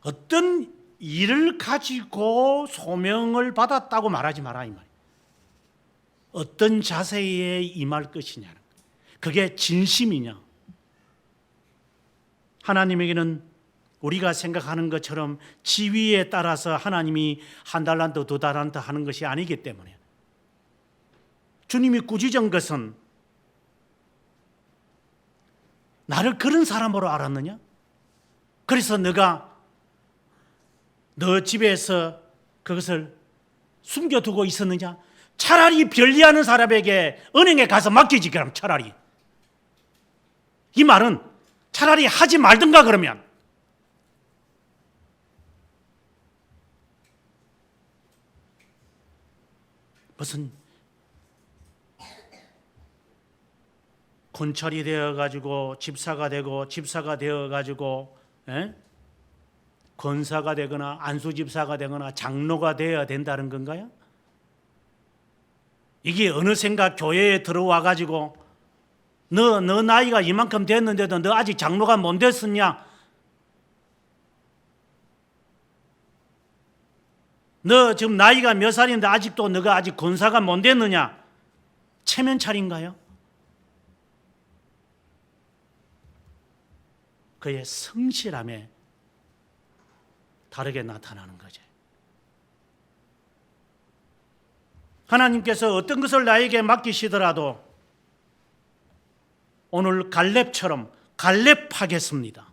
어떤 일을 가지고 소명을 받았다고 말하지 마라 이 말이에요. 어떤 자세에 임할 것이냐, 그게 진심이냐. 하나님에게는 우리가 생각하는 것처럼 지위에 따라서 하나님이 1달란트, 2달란트 하는 것이 아니기 때문에 주님이 꾸짖은 것은 나를 그런 사람으로 알았느냐? 그래서 너가 너 집에서 그것을 숨겨두고 있었느냐? 차라리 변리하는 사람에게 은행에 가서 맡기지. 그럼 차라리 이 말은 차라리 하지 말든가. 그러면 무슨 군철이 되어가지고 집사가 되고, 집사가 되어가지고 권사가 되거나 안수집사가 되거나 장로가 되어야 된다는 건가요? 이게 어느샌가 교회에 들어와가지고 너 나이가 이만큼 됐는데도 너 아직 장로가 못 됐었냐? 너 지금 나이가 몇 살인데 아직도 너가 아직 권사가 못 됐느냐? 체면차린가요? 그의 성실함에 다르게 나타나는 거죠. 하나님께서 어떤 것을 나에게 맡기시더라도 오늘 갈렙처럼 갈렙하겠습니다.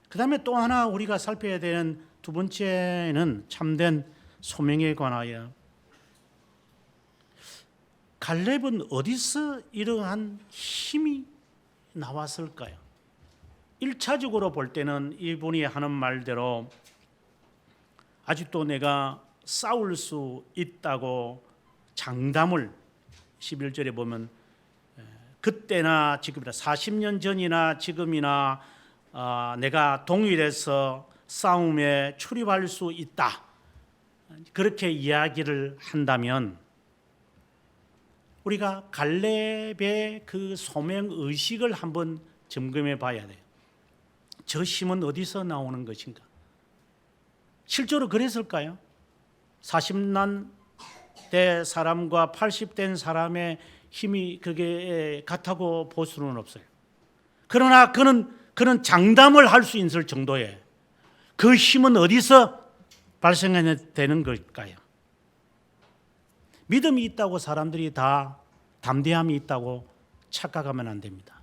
그 다음에 또 하나 우리가 살펴야 되는 두 번째는 참된 소명에 관하여, 갈렙은 어디서 이러한 힘이 나왔을까요? 1차적으로 볼 때는 이분이 하는 말대로 아직도 내가 싸울 수 있다고 장담을, 11절에 보면 그때나 지금이나 40년 전이나 지금이나 내가 동일해서 싸움에 출입할 수 있다, 그렇게 이야기를 한다면 우리가 갈렙의 그 소명 의식을 한번 점검해 봐야 돼요. 저 힘은 어디서 나오는 것인가? 실제로 그랬을까요? 40난 대 사람과 80된 사람의 힘이 그게 같다고 볼 수는 없어요. 그러나 그는 장담을 할 수 있을 정도의 그 힘은 어디서 발생되는 걸까요? 믿음이 있다고 사람들이 다 담대함이 있다고 착각하면 안 됩니다.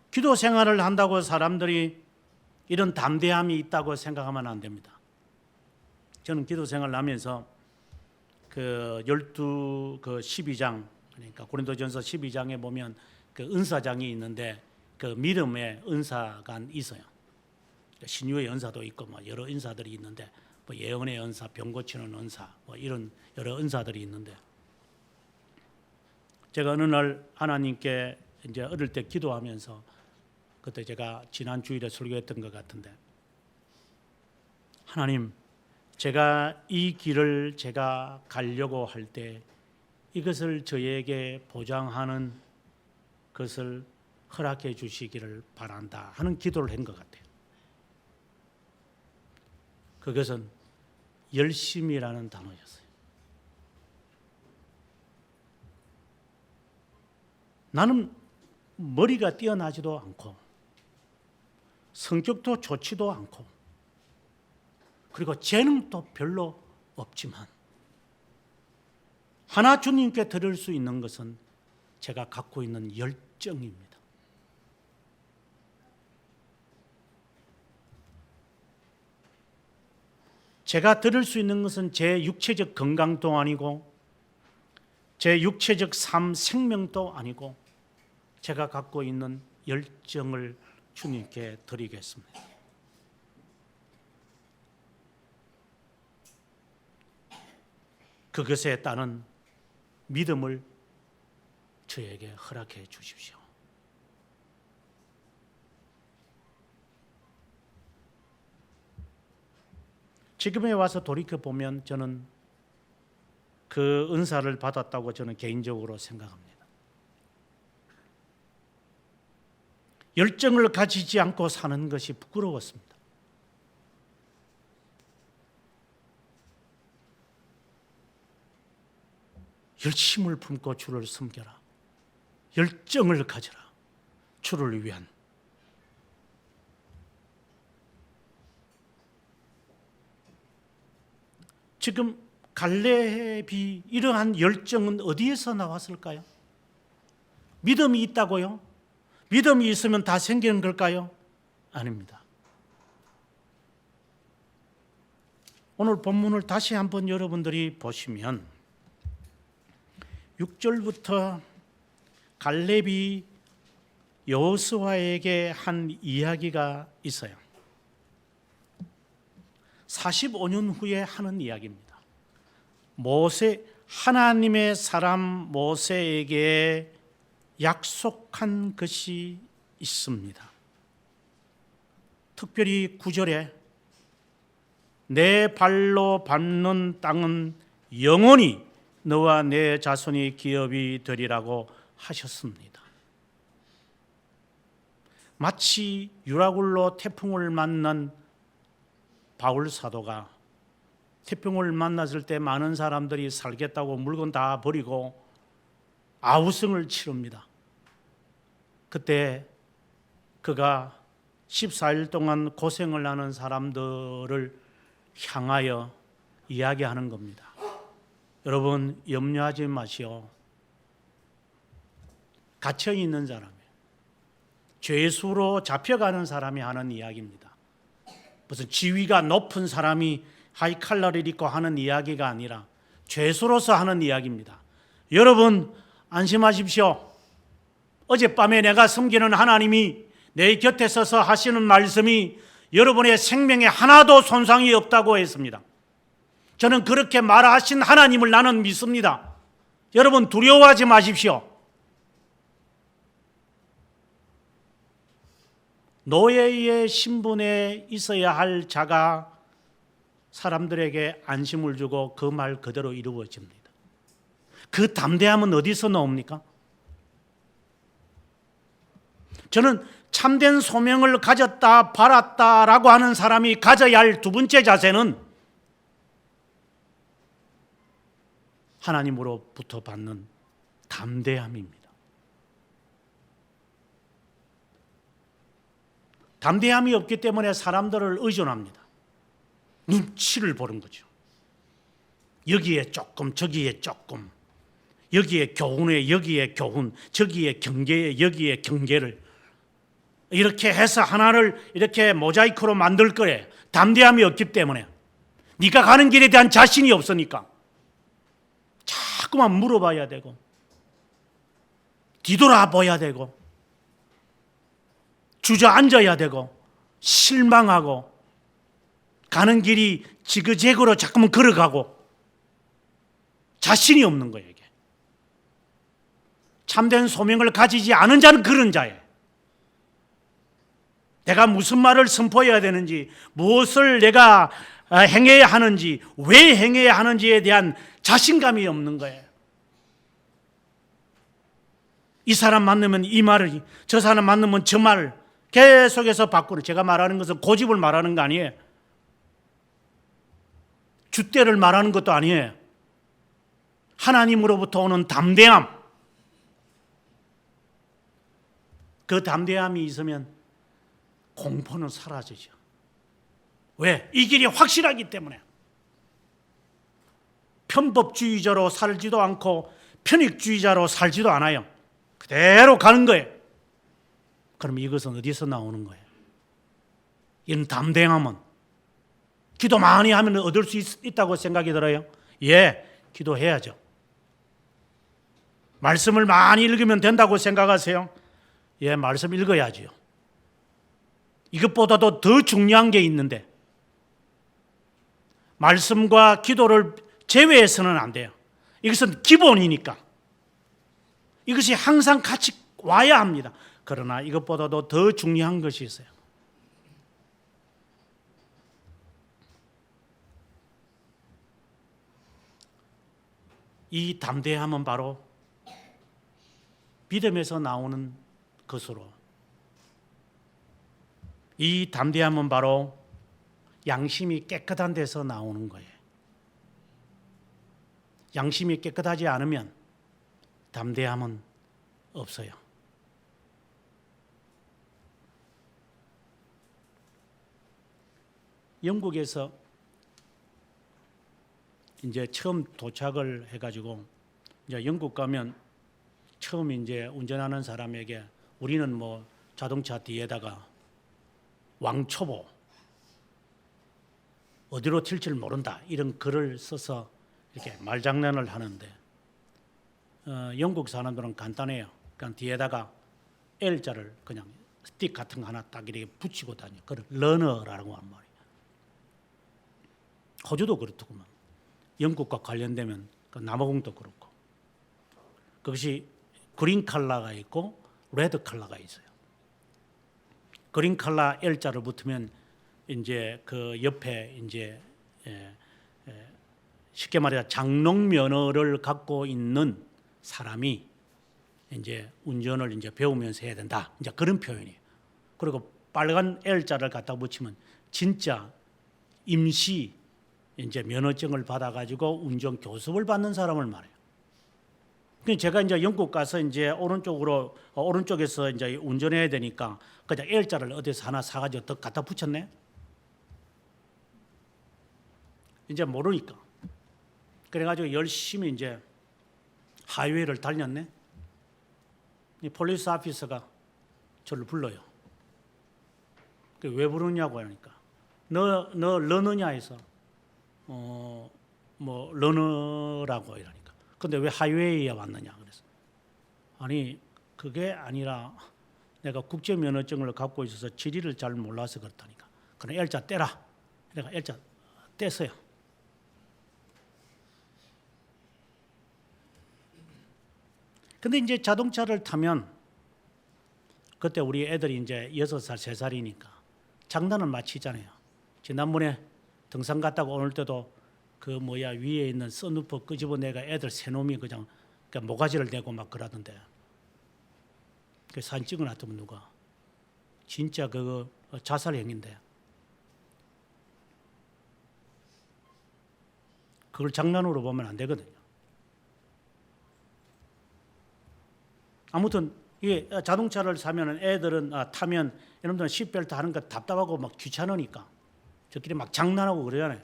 기도 생활을 한다고 사람들이 이런 담대함이 있다고 생각하면 안 됩니다. 저는 기도 생활을 하면서 그 12장, 그러니까 고린도전서 12장에 보면 그 은사장이 있는데 그 믿음의 은사가 있어요. 신유의 은사도 있고 뭐 여러 은사들이 있는데, 뭐 예언의 은사, 병 고치는 은사, 뭐 이런 여러 은사들이 있는데, 제가 어느 날 하나님께 이제 어릴 때 기도하면서, 그때 제가 지난 주일에 설교했던 것 같은데, 하나님, 제가 이 길을 제가 가려고 할 때 이것을 저에게 보장하는 것을 허락해 주시기를 바란다 하는 기도를 한 것 같아요. 그것은 열심이라는 단어였어요. 나는 머리가 뛰어나지도 않고 성격도 좋지도 않고 그리고 재능도 별로 없지만 하나 주님께 드릴 수 있는 것은 제가 갖고 있는 열정입니다. 제가 드릴 수 있는 것은 제 육체적 건강도 아니고 제 육체적 삶 생명도 아니고 제가 갖고 있는 열정을 주님께 드리겠습니다. 그것에 따른 믿음을 저에게 허락해 주십시오. 지금에 와서 돌이켜보면 저는 그 은사를 받았다고 저는 개인적으로 생각합니다. 열정을 가지지 않고 사는 것이 부끄러웠습니다. 열심을 품고 주를 섬겨라. 열정을 가져라. 주를 위한. 지금 갈렙이 이러한 열정은 어디에서 나왔을까요? 믿음이 있다고요? 믿음이 있으면 다 생기는 걸까요? 아닙니다. 오늘 본문을 다시 한번 여러분들이 보시면 6절부터 갈렙이 여호수아에게 한 이야기가 있어요. 45년 후에 하는 이야기입니다. 하나님의 사람 모세에게 약속한 것이 있습니다. 특별히 9절에 내 발로 밟는 땅은 영원히 너와 내 자손이 기업이 되리라고 하셨습니다. 마치 유라굴로 태풍을 만난 바울 사도가 태풍을 만났을 때 많은 사람들이 살겠다고 물건 다 버리고 아우성을 치릅니다. 그때 그가 14일 동안 고생을 하는 사람들을 향하여 이야기하는 겁니다. 여러분 염려하지 마시오. 갇혀 있는 사람이에요. 죄수로 잡혀가는 사람이 하는 이야기입니다. 무슨 지위가 높은 사람이 하이칼라를 입고 하는 이야기가 아니라 죄수로서 하는 이야기입니다. 여러분 안심하십시오. 어젯밤에 내가 섬기는 하나님이 내 곁에 서서 하시는 말씀이 여러분의 생명에 하나도 손상이 없다고 했습니다. 저는 그렇게 말하신 하나님을 나는 믿습니다. 여러분 두려워하지 마십시오. 노예의 신분에 있어야 할 자가 사람들에게 안심을 주고 그 말 그대로 이루어집니다. 그 담대함은 어디서 나옵니까? 저는 참된 소명을 가졌다 바랐다라고 하는 사람이 가져야 할 두 번째 자세는 하나님으로부터 받는 담대함입니다. 담대함이 없기 때문에 사람들을 의존합니다. 눈치를 보는 거죠. 여기에 조금 저기에 조금, 여기에 교훈에 여기에 교훈, 저기에 경계에 여기에 경계를 이렇게 해서 하나를 이렇게 모자이크로 만들 거래. 담대함이 없기 때문에. 네가 가는 길에 대한 자신이 없으니까 자꾸만 물어봐야 되고 뒤돌아봐야 되고 주저앉아야 되고 실망하고 가는 길이 지그재그로 자꾸만 걸어가고 자신이 없는 거예요. 이게. 참된 소명을 가지지 않은 자는 그런 자예요. 내가 무슨 말을 선포해야 되는지, 무엇을 내가 행해야 하는지, 왜 행해야 하는지에 대한 자신감이 없는 거예요. 이 사람 만나면 이 말을, 저 사람 만나면 저 말을 계속해서 바꾸는, 제가 말하는 것은 고집을 말하는 거 아니에요. 줏대를 말하는 것도 아니에요. 하나님으로부터 오는 담대함. 그 담대함이 있으면 공포는 사라지죠. 왜? 이 길이 확실하기 때문에. 편법주의자로 살지도 않고 편익주의자로 살지도 않아요. 그대로 가는 거예요. 그럼 이것은 어디서 나오는 거예요? 이런 담대함은 기도 많이 하면 얻을 수 있다고 생각이 들어요? 예, 기도해야죠. 말씀을 많이 읽으면 된다고 생각하세요? 예, 말씀 읽어야지요. 이것보다도 더 중요한 게 있는데 말씀과 기도를 제외해서는 안 돼요. 이것은 기본이니까. 이것이 항상 같이 와야 합니다. 그러나 이것보다도 더 중요한 것이 있어요. 이 담대함은 바로 믿음에서 나오는 것으로, 이 담대함은 바로 양심이 깨끗한 데서 나오는 거예요. 양심이 깨끗하지 않으면 담대함은 없어요. 영국에서 이제 처음 도착을 해가지고 이제 영국 가면 처음 이제 운전하는 사람에게 우리는 뭐 자동차 뒤에다가 왕초보 어디로 튈지 모른다 이런 글을 써서 이렇게 말장난을 하는데 영국 사람들은 간단해요. 그냥 뒤에다가 L자를 그냥 스틱 같은 거 하나 딱 이렇게 붙이고 다녀. 그걸 러너라고 한 말이에요. 호주도 그렇더구만. 영국과 관련되면 그 남아공도 그렇고 그것이 그린 칼라가 있고 레드 칼라가 있어요. 그린 칼라 L자를 붙으면 이제 그 옆에 이제 쉽게 말해서 장롱 면허를 갖고 있는 사람이 이제 운전을 이제 배우면서 해야 된다. 이제 그런 표현이에요. 그리고 빨간 L자를 갖다 붙이면 진짜 임시 이제 면허증을 받아가지고 운전 교습을 받는 사람을 말해요. 제가 이제 영국 가서 이제 오른쪽에서 이제 운전해야 되니까 그냥 L자를 어디서 하나 사가지고 더 갖다 붙였네. 이제 모르니까. 그래가지고 열심히 이제 하이웨이를 달렸네. 이 폴리스 오피서가 저를 불러요. 왜 부르냐고 하니까 너 러너냐 해서 뭐 러너라고 이러니까 근데 왜 하이웨이에 왔느냐 그래서 아니 그게 아니라 내가 국제 면허증을 갖고 있어서 지리를 잘 몰라서 그렇다니까 그럼 L자 떼라. 내가 L자 뗐어요. 근데 이제 자동차를 타면 그때 우리 애들이 이제 6살, 3살이니까 장난을 마치잖아요. 지난번에 등산 갔다가 오늘 때도 그 위에 있는 선루프 끄집어내가 애들 세 놈이 그냥 모가지를 내고 막 그러던데 그 사진 찍어놨더만 누가 진짜 그거 자살행위인데 그걸 장난으로 보면 안 되거든요. 아무튼 이게 자동차를 사면은 애들은 타면 이놈들은 시트벨트 하는 거 답답하고 막 귀찮으니까 저끼리 막 장난하고 그러잖아요.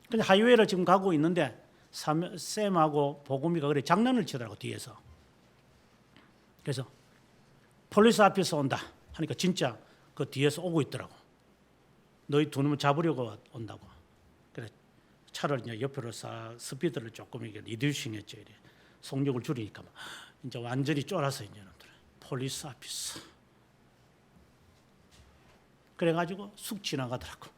근데 하이웨이를 지금 가고 있는데 쌤하고 보금이가 그래 장난을 치더라고 뒤에서. 그래서 폴리스 앞에서 온다 하니까 진짜 그 뒤에서 오고 있더라고. 너희 두 놈을 잡으려고 온다고. 그래 차를 이제 옆으로 싹 스피드를 조금 이게 리듀싱 했죠. 이래. 속력을 줄이니까 막 이제 완전히 쫄아서 이제 폴리스 오피서. 그래가지고 쑥 지나가더라고.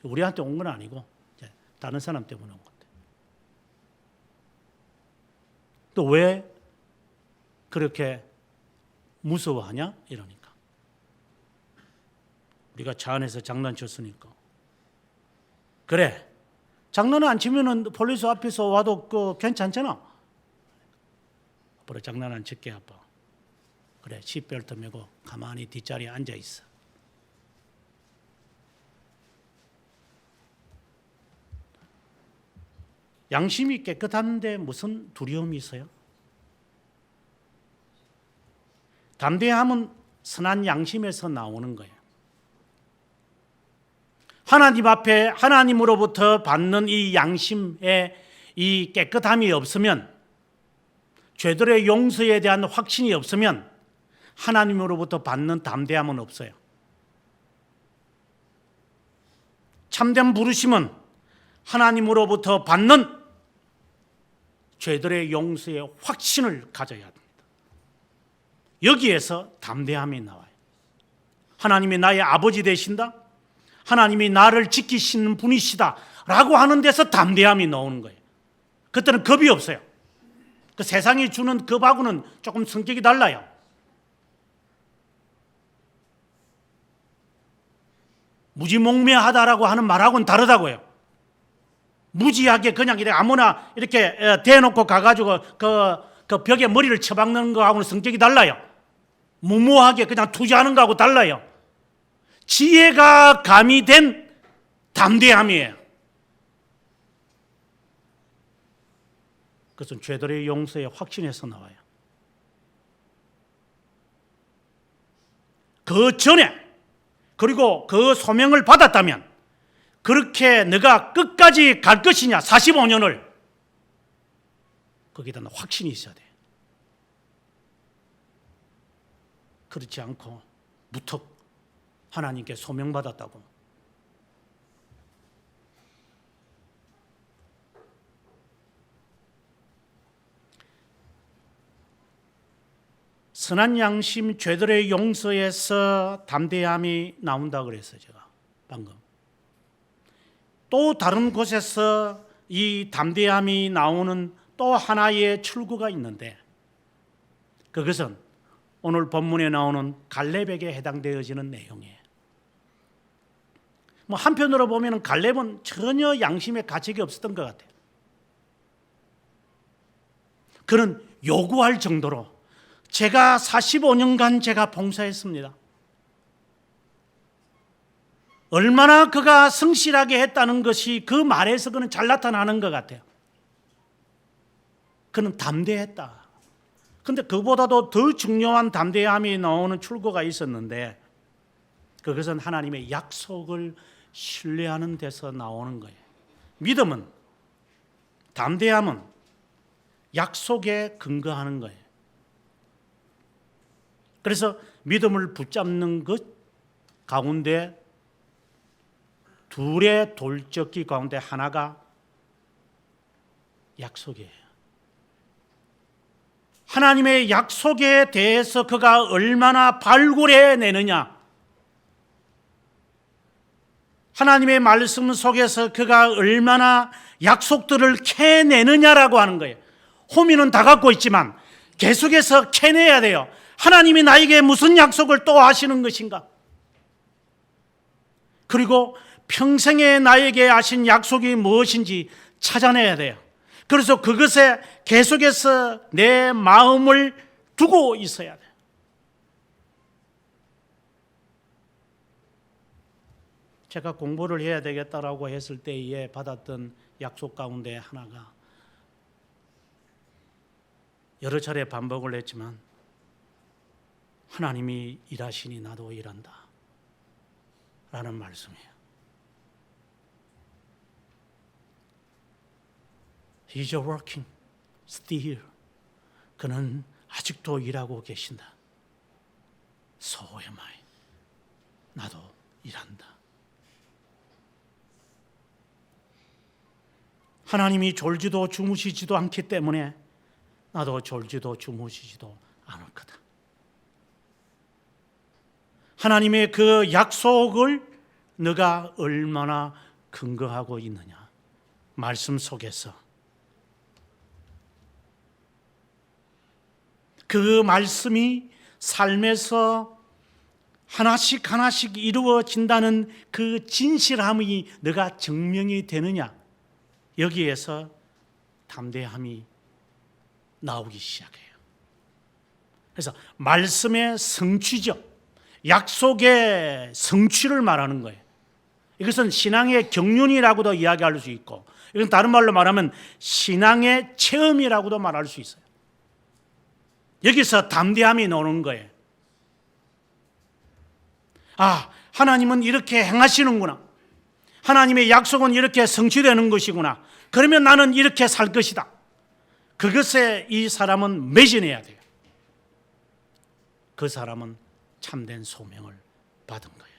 우리한테 온 건 아니고 이제 다른 사람 때문에 온 건데. 또 왜 그렇게 무서워하냐? 이러니까. 우리가 차 안에서 장난쳤으니까. 그래. 장난을 안 치면은 폴리스 앞에서 와도 괜찮잖아. 앞으로 장난 안 칠게 아빠. 그래 시트벨트 매고 가만히 뒷자리에 앉아 있어. 양심이 깨끗한데 무슨 두려움이 있어요? 담대함은 선한 양심에서 나오는 거예요. 하나님 앞에 하나님으로부터 받는 이 양심에 이 깨끗함이 없으면, 죄들의 용서에 대한 확신이 없으면 하나님으로부터 받는 담대함은 없어요. 참된 부르심은 하나님으로부터 받는 죄들의 용서의 확신을 가져야 합니다. 여기에서 담대함이 나와요. 하나님이 나의 아버지 되신다, 하나님이 나를 지키시는 분이시다 라고 하는 데서 담대함이 나오는 거예요. 그때는 겁이 없어요. 그 세상이 주는 겁하고는 조금 성격이 달라요. 무지몽매하다라고 하는 말하고는 다르다고요. 무지하게 그냥 이렇게 아무나 이렇게 대놓고 가가지고 그 벽에 머리를 쳐박는 거하고는 성격이 달라요. 무모하게 그냥 투자하는 거하고 달라요. 지혜가 가미된 담대함이에요. 그것은 죄들의 용서의 확신에서 나와요. 그 전에, 그리고 그 소명을 받았다면 그렇게 네가 끝까지 갈 것이냐, 45년을, 거기에 대한 확신이 있어야 돼. 그렇지 않고 무턱 하나님께 소명받았다고 선한 양심, 죄들의 용서에서 담대함이 나온다 그랬어요. 제가 방금 또 다른 곳에서 이 담대함이 나오는 또 하나의 출구가 있는데, 그것은 오늘 본문에 나오는 갈렙에게 해당되어지는 내용이에요. 한편으로 보면 갈렙은 전혀 양심에 가책이 없었던 것 같아요. 그는 요구할 정도로 제가 45년간 제가 봉사했습니다. 얼마나 그가 성실하게 했다는 것이 그 말에서 그는 잘 나타나는 것 같아요. 그는 담대했다. 그런데 그보다도 더 중요한 담대함이 나오는 출구가 있었는데, 그것은 하나님의 약속을 신뢰하는 데서 나오는 거예요. 믿음은, 담대함은 약속에 근거하는 거예요. 그래서 믿음을 붙잡는 것 가운데 둘의 돌적기 가운데 하나가 약속이에요. 하나님의 약속에 대해서 그가 얼마나 발굴해내느냐, 하나님의 말씀 속에서 그가 얼마나 약속들을 캐내느냐라고 하는 거예요. 호미는 다 갖고 있지만 계속해서 캐내야 돼요. 하나님이 나에게 무슨 약속을 또 하시는 것인가? 그리고 평생에 나에게 하신 약속이 무엇인지 찾아내야 돼요. 그래서 그것에 계속해서 내 마음을 두고 있어야 돼요. 제가 공부를 해야 되겠다라고 했을 때에 받았던 약속 가운데 하나가, 여러 차례 반복을 했지만, 하나님이 일하시니 나도 일한다 라는 말씀이에요. He's working still. 그는 아직도 일하고 계신다. So am I. 나도 일한다. 하나님이 졸지도 주무시지도 않기 때문에 나도 졸지도 주무시지도 않을 거다. 하나님의 그 약속을 너가 얼마나 근거하고 있느냐, 말씀 속에서 그 말씀이 삶에서 하나씩 하나씩 이루어진다는 그 진실함이 너가 증명이 되느냐, 여기에서 담대함이 나오기 시작해요. 그래서 말씀의 성취죠, 약속의 성취를 말하는 거예요. 이것은 신앙의 경륜이라고도 이야기할 수 있고, 이건 다른 말로 말하면 신앙의 체험이라고도 말할 수 있어요. 여기서 담대함이 나오는 거예요. 아, 하나님은 이렇게 행하시는구나. 하나님의 약속은 이렇게 성취되는 것이구나. 그러면 나는 이렇게 살 것이다. 그것에 이 사람은 매진해야 돼요. 그 사람은 참된 소명을 받은 거예요.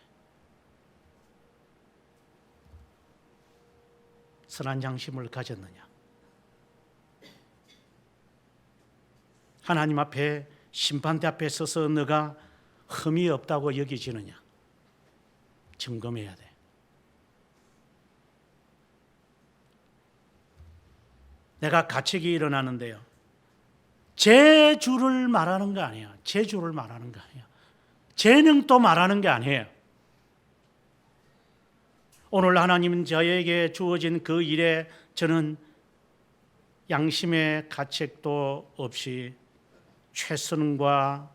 선한 양심을 가졌느냐? 하나님 앞에 심판대 앞에 서서 너가 흠이 없다고 여기지느냐? 점검해야 돼. 내가 가책이 일어나는데요, 제 주를 말하는 거 아니에요. 제 주를 말하는 거 아니에요. 재능도 말하는 게 아니에요. 오늘 하나님은 저에게 주어진 그 일에 저는 양심의 가책도 없이 최선과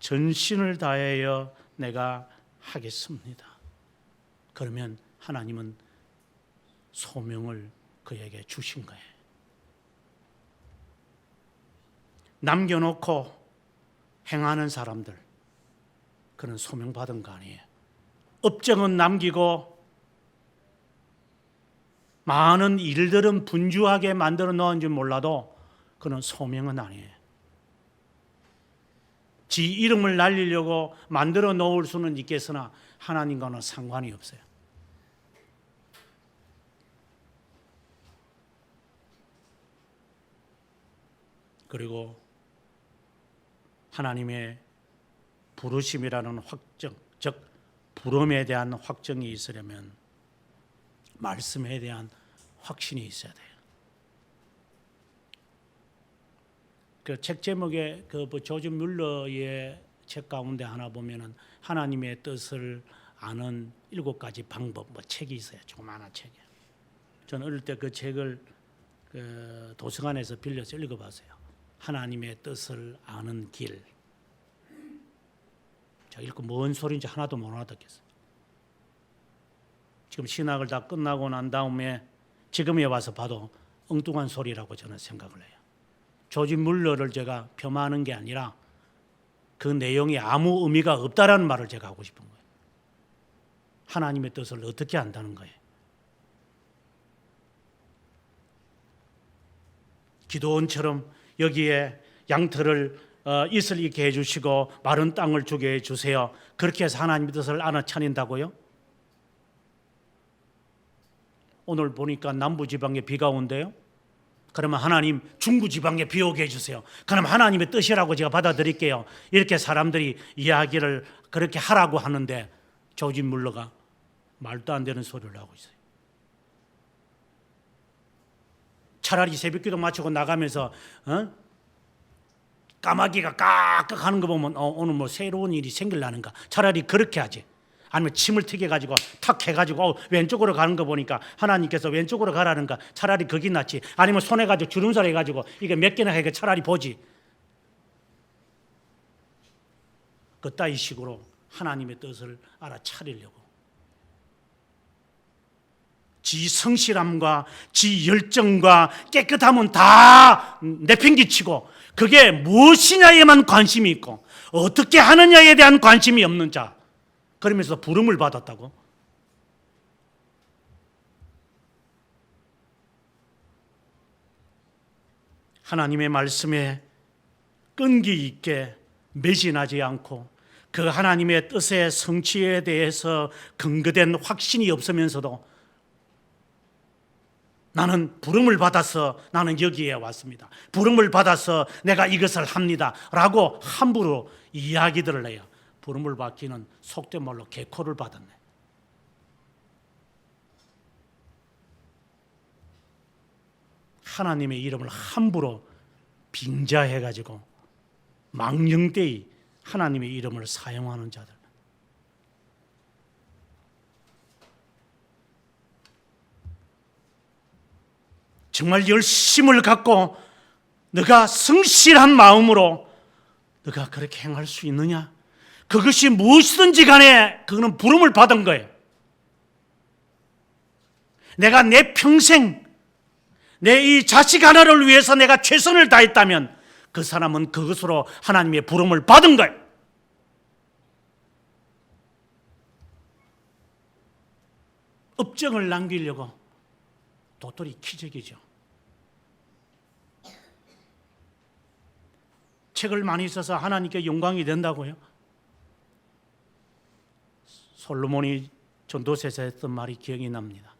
전신을 다하여 내가 하겠습니다. 그러면 하나님은 소명을 그에게 주신 거예요. 남겨놓고 행하는 사람들, 그는 소명받은 거 아니에요. 업적은 남기고 많은 일들은 분주하게 만들어 놓은지 몰라도 그는 소명은 아니에요. 지 이름을 날리려고 만들어 놓을 수는 있겠으나 하나님과는 상관이 없어요. 그리고 하나님의 부르심이라는 확정, 즉 부름에 대한 확정이 있으려면 말씀에 대한 확신이 있어야 돼요. 그 책 제목에 그 조지 뮬러의 책 가운데 하나 보면은 하나님의 뜻을 아는 7가지 방법 책이 있어요. 조그마한 책이에요. 저는 어릴 때 그 책을 그 도서관에서 빌려서 읽어봤어요. 하나님의 뜻을 아는 길. 제가 읽고 뭔 소리인지 하나도 못 알아듣겠어요. 지금 신학을 다 끝나고 난 다음에 지금에 와서 봐도 엉뚱한 소리라고 저는 생각을 해요. 조지 뮬러를 제가 폄하하는 게 아니라 그 내용이 아무 의미가 없다라는 말을 제가 하고 싶은 거예요. 하나님의 뜻을 어떻게 안다는 거예요. 기도원처럼 여기에 양털을 이슬 있게 해주시고 마른 땅을 주게 해주세요. 그렇게 해서 하나님의 뜻을 알아차린다고요? 오늘 보니까 남부지방에 비가 온대요. 그러면 하나님 중부지방에 비 오게 해주세요. 그럼 하나님의 뜻이라고 제가 받아들일게요. 이렇게 사람들이 이야기를 그렇게 하라고 하는데 조지 뮬러가 말도 안 되는 소리를 하고 있어요. 차라리 새벽기도 마치고 나가면서 까마귀가 깍깍 하는 거 보면 오늘 뭐 새로운 일이 생길라는가, 차라리 그렇게 하지. 아니면 침을 튀겨가지고 탁 해가지고 왼쪽으로 가는 거 보니까 하나님께서 왼쪽으로 가라는가, 차라리 그게 낫지. 아니면 손에 가지고 주름살 해가지고 이게 몇 개나 해가 차라리 보지. 그따위 식으로 하나님의 뜻을 알아차리려고 지 성실함과 지 열정과 깨끗함은 다 내팽개치고 그게 무엇이냐에만 관심이 있고 어떻게 하느냐에 대한 관심이 없는 자, 그러면서 부름을 받았다고? 하나님의 말씀에 끈기 있게 매진하지 않고 그 하나님의 뜻의 성취에 대해서 근거된 확신이 없으면서도 나는 부름을 받아서 나는 여기에 왔습니다. 부름을 받아서 내가 이것을 합니다. 라고 함부로 이야기들을 해요. 부름을 받기는 속된 말로 개코를 받았네. 하나님의 이름을 함부로 빙자해가지고 망령되이 하나님의 이름을 사용하는 자들. 정말 열심을 갖고 너가 성실한 마음으로 너가 그렇게 행할 수 있느냐? 그것이 무엇이든지 간에 그거는 부름을 받은 거예요. 내가 내 평생 내 이 자식 하나를 위해서 내가 최선을 다했다면 그 사람은 그것으로 하나님의 부름을 받은 거예요. 업적을 남기려고 도토리 기적이죠. 책을 많이 써서 하나님께 영광이 된다고요? 솔로몬이 전도서에서 했던 말이 기억이 납니다.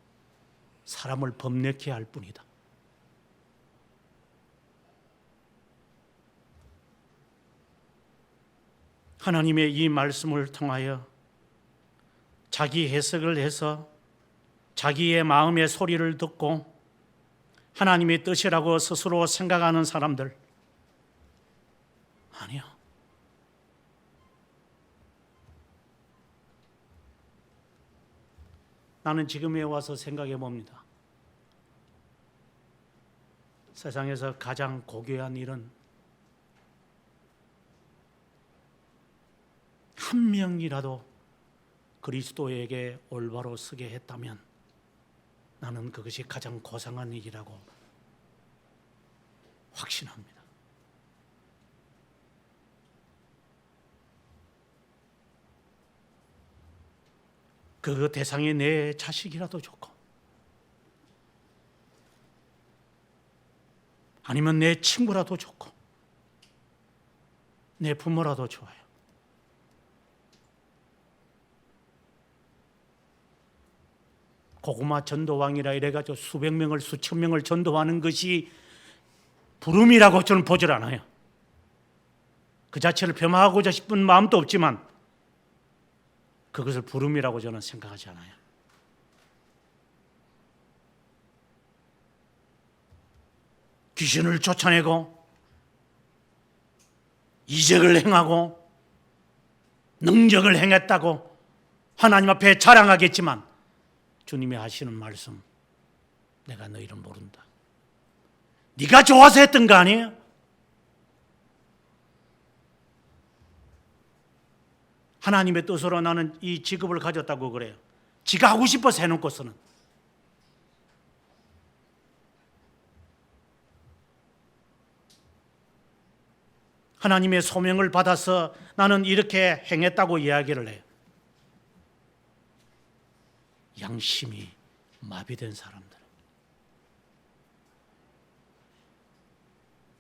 사람을 범례케 할 뿐이다. 하나님의 이 말씀을 통하여 자기 해석을 해서 자기의 마음의 소리를 듣고 하나님의 뜻이라고 스스로 생각하는 사람들, 아니요. 나는 지금에 와서 생각해 봅니다. 세상에서 가장 고귀한 일은 한 명이라도 그리스도에게 올바로 서게 했다면 나는 그것이 가장 고상한 일이라고 확신합니다. 그 대상이 내 자식이라도 좋고 아니면 내 친구라도 좋고 내 부모라도 좋아요. 고구마 전도왕이라 이래가지고 수백 명을 수천 명을 전도하는 것이 부름이라고 저는 보질 않아요. 그 자체를 폄하하고자 싶은 마음도 없지만 그것을 부름이라고 저는 생각하지 않아요. 귀신을 쫓아내고 이적을 행하고 능력을 행했다고 하나님 앞에 자랑하겠지만 주님이 하시는 말씀, 내가 너희를 모른다. 네가 좋아서 했던 거 아니에요? 하나님의 뜻으로 나는 이 직업을 가졌다고 그래요. 지가 하고 싶어서 해놓고서는. 하나님의 소명을 받아서 나는 이렇게 행했다고 이야기를 해요. 양심이 마비된 사람들.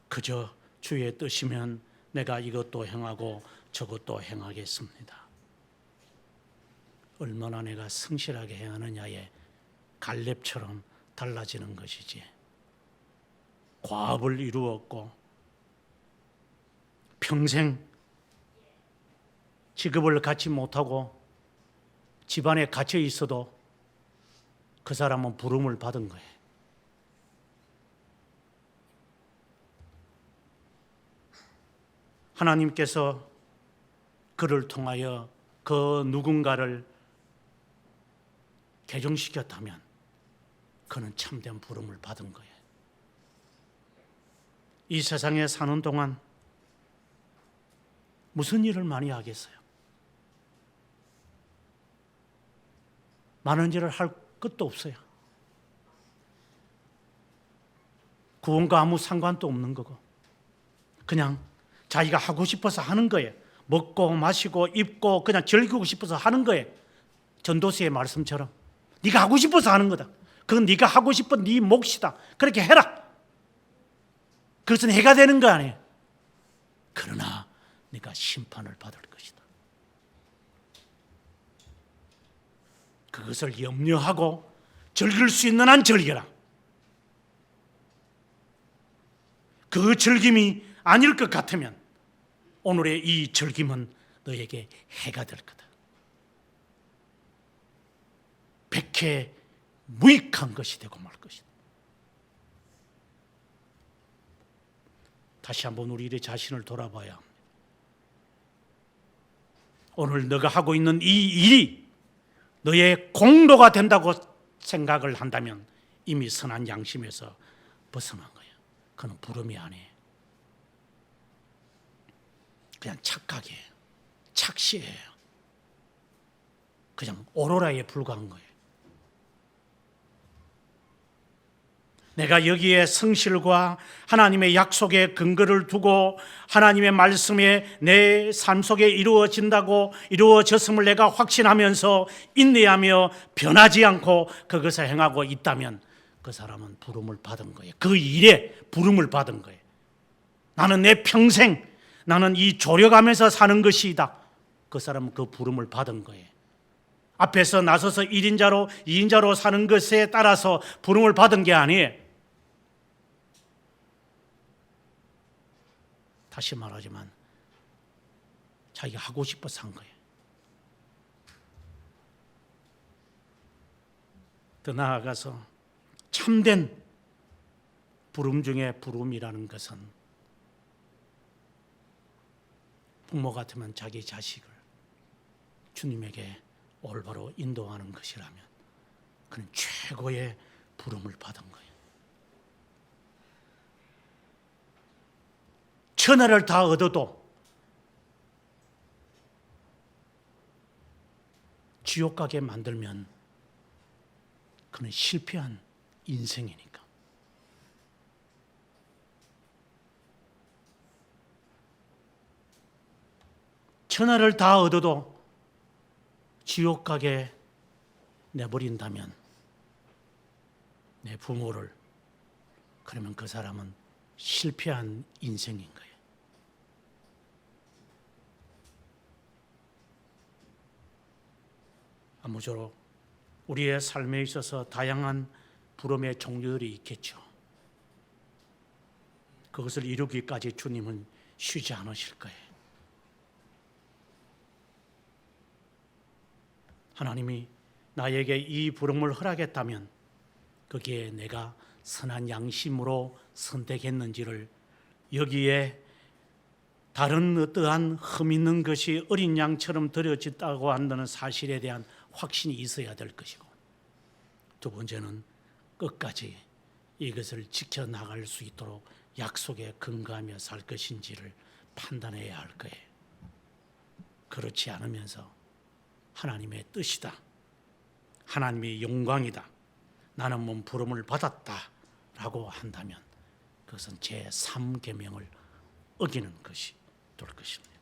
그저 주의 뜻이면 내가 이것도 행하고 저것도 행하겠습니다. 얼마나 내가 성실하게 행하느냐에 갈렙처럼 달라지는 것이지. 과업을 이루었고 평생 직업을 갖지 못하고 집안에 갇혀 있어도 그 사람은 부름을 받은 거예요. 하나님께서 그를 통하여 그 누군가를 개종시켰다면 그는 참된 부름을 받은 거예요. 이 세상에 사는 동안 무슨 일을 많이 하겠어요? 많은 일을 할 것도 없어요. 구원과 아무 상관도 없는 거고 그냥 자기가 하고 싶어서 하는 거예요. 먹고 마시고 입고 그냥 즐기고 싶어서 하는 거예요. 전도서의 말씀처럼 네가 하고 싶어서 하는 거다. 그건 네가 하고 싶은 네 몫이다. 그렇게 해라. 그것은 해가 되는 거 아니에요. 그러나 네가 심판을 받을 것이다. 그것을 염려하고 즐길 수 있는 한 즐겨라. 그 즐김이 아닐 것 같으면 오늘의 이 즐김은 너에게 해가 될 거다. 백해 무익한 것이 되고 말 것이다. 다시 한번 우리 자신을 돌아봐야 합니다. 오늘 너가 하고 있는 이 일이 너의 공로가 된다고 생각을 한다면 이미 선한 양심에서 벗어난 거예요. 그건 부름이 아니에요. 그냥 착각이에요. 착시예요. 그냥 오로라에 불과한 거예요. 내가 여기에 성실과 하나님의 약속에 근거를 두고 하나님의 말씀에 내 삶 속에 이루어졌음을 내가 확신하면서 인내하며 변하지 않고 그것을 행하고 있다면 그 사람은 부름을 받은 거예요. 그 일에 부름을 받은 거예요. 나는 내 평생 나는 이 조력하면서 사는 것이다. 그 사람은 그 부름을 받은 거예요. 앞에서 나서서 1인자로 2인자로 사는 것에 따라서 부름을 받은 게 아니에요. 다시 말하지만 자기가 하고 싶어서 한 거예요. 더 나아가서 참된 부름 중에 부름이라는 것은 부모 같으면 자기 자식을 주님에게 올바로 인도하는 것이라면 그는 최고의 부름을 받은 거예요. 천하를 다 얻어도 지옥 가게 만들면 그는 실패한 인생이니까. 천하를 다 얻어도 지옥 가게 내버린다면 내 부모를, 그러면 그 사람은 실패한 인생인 거예요. 아무쪼록 우리의 삶에 있어서 다양한 부름의 종류들이 있겠죠. 그것을 이루기까지 주님은 쉬지 않으실 거예요. 하나님이 나에게 이 부름을 허락했다면 거기에 내가 선한 양심으로 선택했는지를, 여기에 다른 어떠한 흠 있는 것이 어린 양처럼 들여졌다고 한다는 사실에 대한 확신이 있어야 될 것이고, 두 번째는 끝까지 이것을 지켜나갈 수 있도록 약속에 근거하며 살 것인지를 판단해야 할 거예요. 그렇지 않으면서 하나님의 뜻이다, 하나님의 영광이다, 나는 몸 부름을 받았다 라고 한다면 그것은 제3계명을 어기는 것이 될 것입니다.